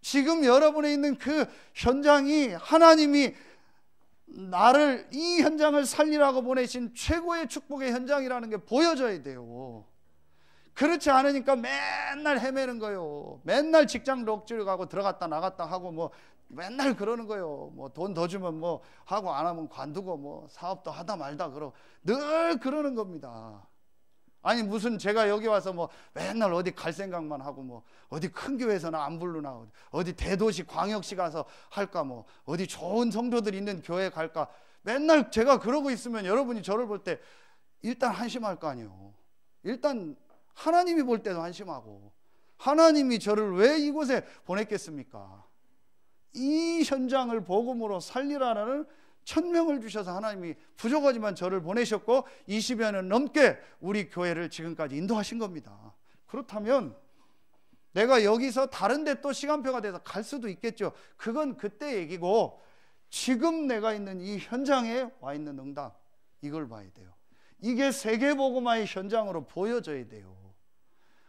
지금 여러분에 있는 그 현장이 하나님이 나를 이 현장을 살리라고 보내신 최고의 축복의 현장이라는 게 보여져야 돼요. 그렇지 않으니까 맨날 헤매는 거예요. 맨날 직장 럭주리 가고 들어갔다 나갔다 하고 뭐 맨날 그러는 거예요. 뭐 돈 더 주면 뭐 하고 안 하면 관두고 뭐 사업도 하다 말다 그러고 늘 그러는 겁니다. 아니 무슨 제가 여기 와서 뭐 맨날 어디 갈 생각만 하고 뭐 어디 큰 교회에서는 안 부르나 어디 대도시 광역시 가서 할까 뭐 어디 좋은 성도들 있는 교회 갈까 맨날 제가 그러고 있으면 여러분이 저를 볼 때 일단 한심할 거 아니에요. 일단 하나님이 볼 때도 한심하고 하나님이 저를 왜 이곳에 보냈겠습니까? 이 현장을 복음으로 살리라는 1000명을 주셔서 하나님이 부족하지만 저를 보내셨고 20여 년 넘게 우리 교회를 지금까지 인도하신 겁니다. 그렇다면 내가 여기서 다른 데 또 시간표가 돼서 갈 수도 있겠죠. 그건 그때 얘기고 지금 내가 있는 이 현장에 와 있는 응답, 이걸 봐야 돼요. 이게 세계복음화의 현장으로 보여져야 돼요.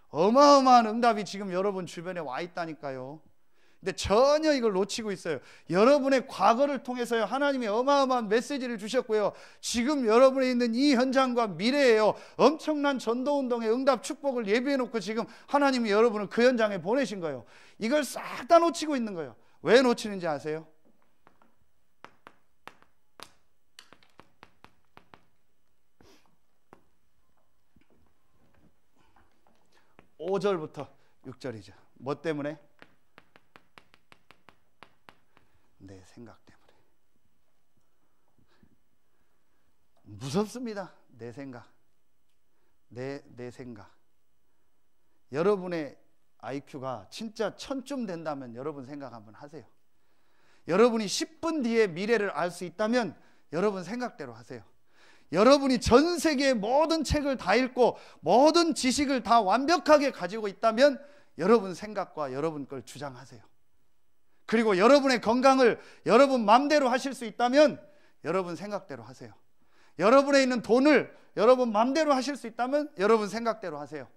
어마어마한 응답이 지금 여러분 주변에 와 있다니까요. 근데 전혀 이걸 놓치고 있어요. 여러분의 과거를 통해서요, 하나님이 어마어마한 메시지를 주셨고요, 지금 여러분에 있는 이 현장과 미래에요, 엄청난 전도운동의 응답 축복을 예비해 놓고 지금 하나님이 여러분을 그 현장에 보내신 거예요. 이걸 싹 다 놓치고 있는 거예요. 왜 놓치는지 아세요? 5절부터 6절이죠. 뭐 때문에? 내 생각 때문에. 무섭습니다. 내 생각. 내 생각. 여러분의 IQ가 진짜 1000쯤 된다면 여러분 생각 한번 하세요. 여러분이 10분 뒤에 미래를 알 수 있다면 여러분 생각대로 하세요. 여러분이 전 세계의 모든 책을 다 읽고 모든 지식을 다 완벽하게 가지고 있다면 여러분 생각과 여러분 걸 주장하세요. 그리고 여러분의 건강을 여러분 마음대로 하실 수 있다면 여러분 생각대로 하세요. 여러분에 있는 돈을 여러분 마음대로 하실 수 있다면 여러분 생각대로 하세요.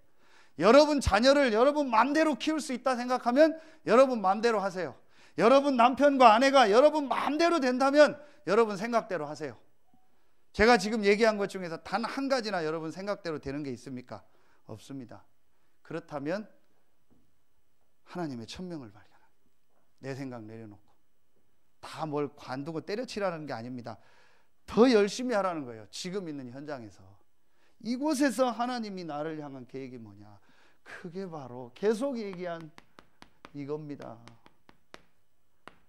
여러분 자녀를 여러분 마음대로 키울 수 있다 생각하면 여러분 마음대로 하세요. 여러분 남편과 아내가 여러분 마음대로 된다면 여러분 생각대로 하세요. 제가 지금 얘기한 것 중에서 단 한 가지나 여러분 생각대로 되는 게 있습니까? 없습니다. 그렇다면 하나님의 1000명을 발견하는, 내 생각 내려놓고 다 뭘 관두고 때려치라는 게 아닙니다. 더 열심히 하라는 거예요. 지금 있는 현장에서. 이곳에서 하나님이 나를 향한 계획이 뭐냐? 그게 바로 계속 얘기한 이겁니다.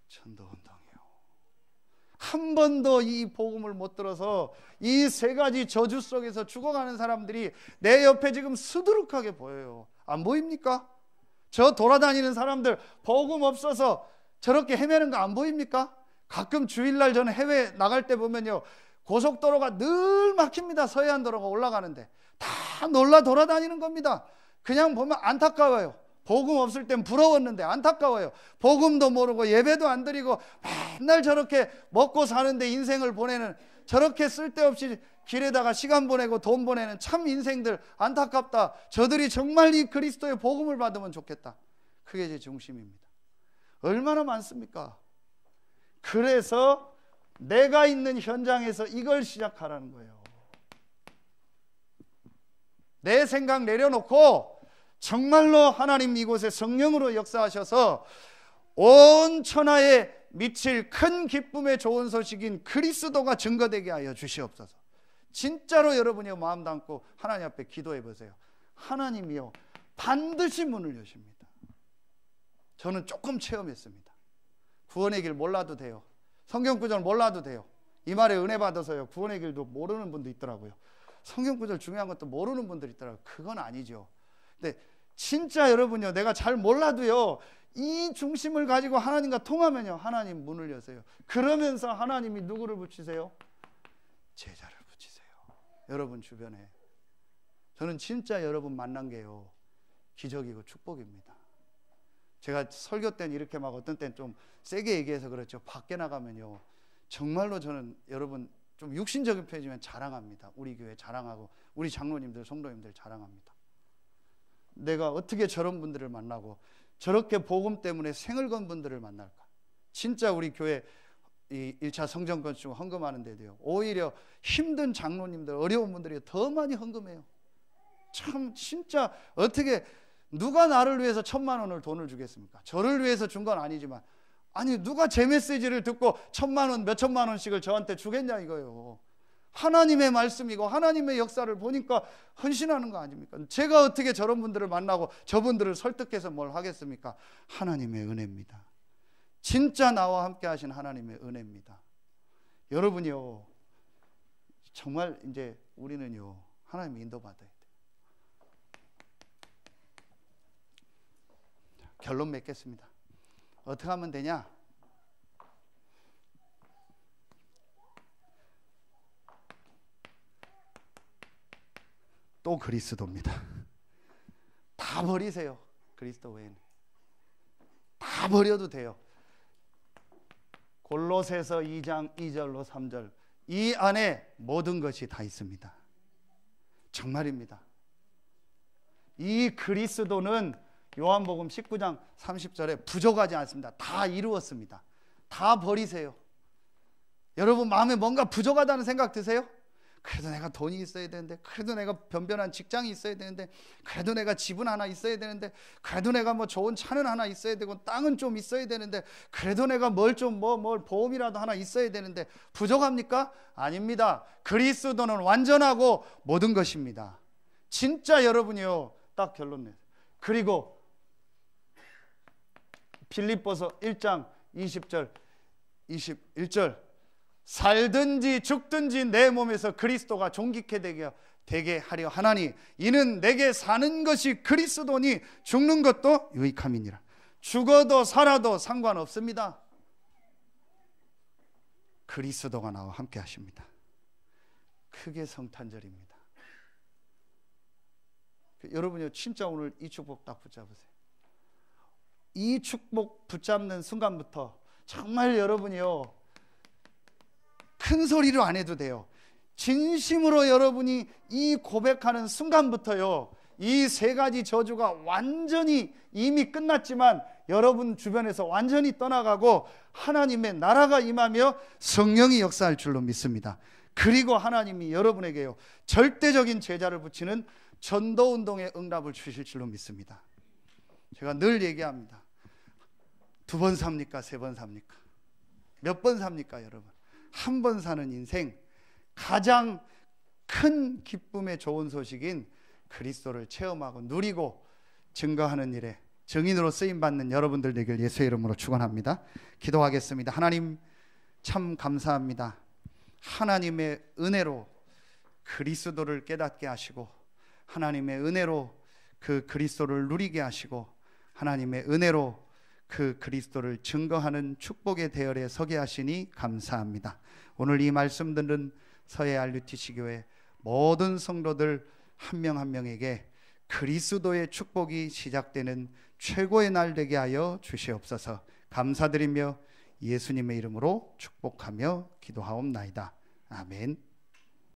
전도운동이요. 한 번도 이 복음을 못 들어서 이 세 가지 저주 속에서 죽어가는 사람들이 내 옆에 지금 수두룩하게 보여요. 안 보입니까? 저 돌아다니는 사람들 복음 없어서 저렇게 헤매는 거 안 보입니까? 가끔 주일날 저는 해외 나갈 때 보면요, 고속도로가 늘 막힙니다. 서해안도로가 올라가는데 다 놀라 돌아다니는 겁니다. 그냥 보면 안타까워요. 복음 없을 땐 부러웠는데 안타까워요. 복음도 모르고 예배도 안 드리고 맨날 저렇게 먹고 사는데 인생을 보내는, 저렇게 쓸데없이 길에다가 시간 보내고 돈 보내는 참 인생들 안타깝다. 저들이 정말 이 그리스도의 복음을 받으면 좋겠다. 그게 제 중심입니다. 얼마나 많습니까? 그래서 내가 있는 현장에서 이걸 시작하라는 거예요. 내 생각 내려놓고 정말로 하나님 이곳에 성령으로 역사하셔서 온 천하에 미칠 큰 기쁨의 좋은 소식인 그리스도가 증거되게 하여 주시옵소서. 진짜로 여러분이 마음 담고 하나님 앞에 기도해 보세요. 하나님이요, 반드시 문을 여십니다. 저는 조금 체험했습니다. 구원의 길 몰라도 돼요. 성경 구절 몰라도 돼요. 이 말에 은혜 받아서요 구원의 길도 모르는 분도 있더라고요. 성경 구절 중요한 것도 모르는 분들이 있더라고요. 그건 아니죠. 근데 진짜 여러분요, 내가 잘 몰라도요, 이 중심을 가지고 하나님과 통하면요, 하나님 문을 여세요. 그러면서 하나님이 누구를 붙이세요? 제자를 붙이세요. 여러분 주변에. 저는 진짜 여러분 만난 게요, 기적이고 축복입니다. 제가 설교 때는 이렇게 막 어떤 때는 좀 세게 얘기해서 그렇죠. 밖에 나가면요, 정말로 저는 여러분 좀 육신적인 표현이지만 자랑합니다. 우리 교회 자랑하고 우리 장로님들, 성도님들 자랑합니다. 내가 어떻게 저런 분들을 만나고 저렇게 복음 때문에 생을 건 분들을 만날까. 진짜 우리 교회 이 1차 성전 건축 헌금하는 데도요, 오히려 힘든 장로님들, 어려운 분들이 더 많이 헌금해요. 참 진짜 어떻게 누가 나를 위해서 1,000만 원을 돈을 주겠습니까? 저를 위해서 준 건 아니지만, 아니 누가 제 메시지를 듣고 1,000만 원, 몇 천만 원씩을 저한테 주겠냐 이거요. 하나님의 말씀이고 하나님의 역사를 보니까 헌신하는 거 아닙니까? 제가 어떻게 저런 분들을 만나고 저분들을 설득해서 뭘 하겠습니까? 하나님의 은혜입니다. 진짜 나와 함께 하신 하나님의 은혜입니다. 여러분이요, 정말 이제 우리는요, 하나님 인도받아야 돼요. 결론 맺겠습니다. 어떻게 하면 되냐? 또 그리스도입니다. 다 버리세요. 그리스도 외에는 다 버려도 돼요. 골로새서 2장 2절로 3절, 이 안에 모든 것이 다 있습니다. 정말입니다. 이 그리스도는 요한복음 19장 30절에 부족하지 않습니다. 다 이루었습니다. 다 버리세요. 여러분 마음에 뭔가 부족하다는 생각 드세요? 그래도 내가 돈이 있어야 되는데, 그래도 내가 변변한 직장이 있어야 되는데, 그래도 내가 집은 하나 있어야 되는데, 그래도 내가 뭐 좋은 차는 하나 있어야 되고 땅은 좀 있어야 되는데, 그래도 내가 뭘 보험이라도 하나 있어야 되는데, 부족합니까? 아닙니다. 그리스도는 완전하고 모든 것입니다. 진짜 여러분이요, 딱 결론 내세요. 그리고 빌립보서 1장 20절 21절, 살든지 죽든지 내 몸에서 그리스도가 존귀케 되게 하려 하나니, 이는 내게 사는 것이 그리스도니 죽는 것도 유익함이니라. 죽어도 살아도 상관없습니다. 그리스도가 나와 함께 하십니다. 크게 성탄절입니다. 여러분이 진짜 오늘 이 축복 딱 붙잡으세요. 이 축복 붙잡는 순간부터 정말 여러분이요, 큰 소리로 안 해도 돼요. 진심으로 여러분이 이 고백하는 순간부터요, 이 세 가지 저주가 완전히 이미 끝났지만 여러분 주변에서 완전히 떠나가고 하나님의 나라가 임하며 성령이 역사할 줄로 믿습니다. 그리고 하나님이 여러분에게요, 절대적인 제자를 붙이는 전도운동의 응답을 주실 줄로 믿습니다. 제가 늘 얘기합니다. 2번 삽니까? 3번 삽니까? 몇 번 삽니까 여러분? 한 번 사는 인생, 가장 큰 기쁨의 좋은 소식인 그리스도를 체험하고 누리고 증거하는 일에 증인으로 쓰임받는 여러분들 되길 예수의 이름으로 축원합니다. 기도하겠습니다. 하나님 참 감사합니다. 하나님의 은혜로 그리스도를 깨닫게 하시고, 하나님의 은혜로 그 그리스도를 누리게 하시고, 하나님의 은혜로 그 그리스도를 증거하는 축복의 대열에 서게 하시니 감사합니다. 오늘 이 말씀 듣는 서해 RUTC 교회 모든 성도들 한 명 한 명에게 그리스도의 축복이 시작되는 최고의 날 되게 하여 주시옵소서. 감사드리며 예수님의 이름으로 축복하며 기도하옵나이다. 아멘.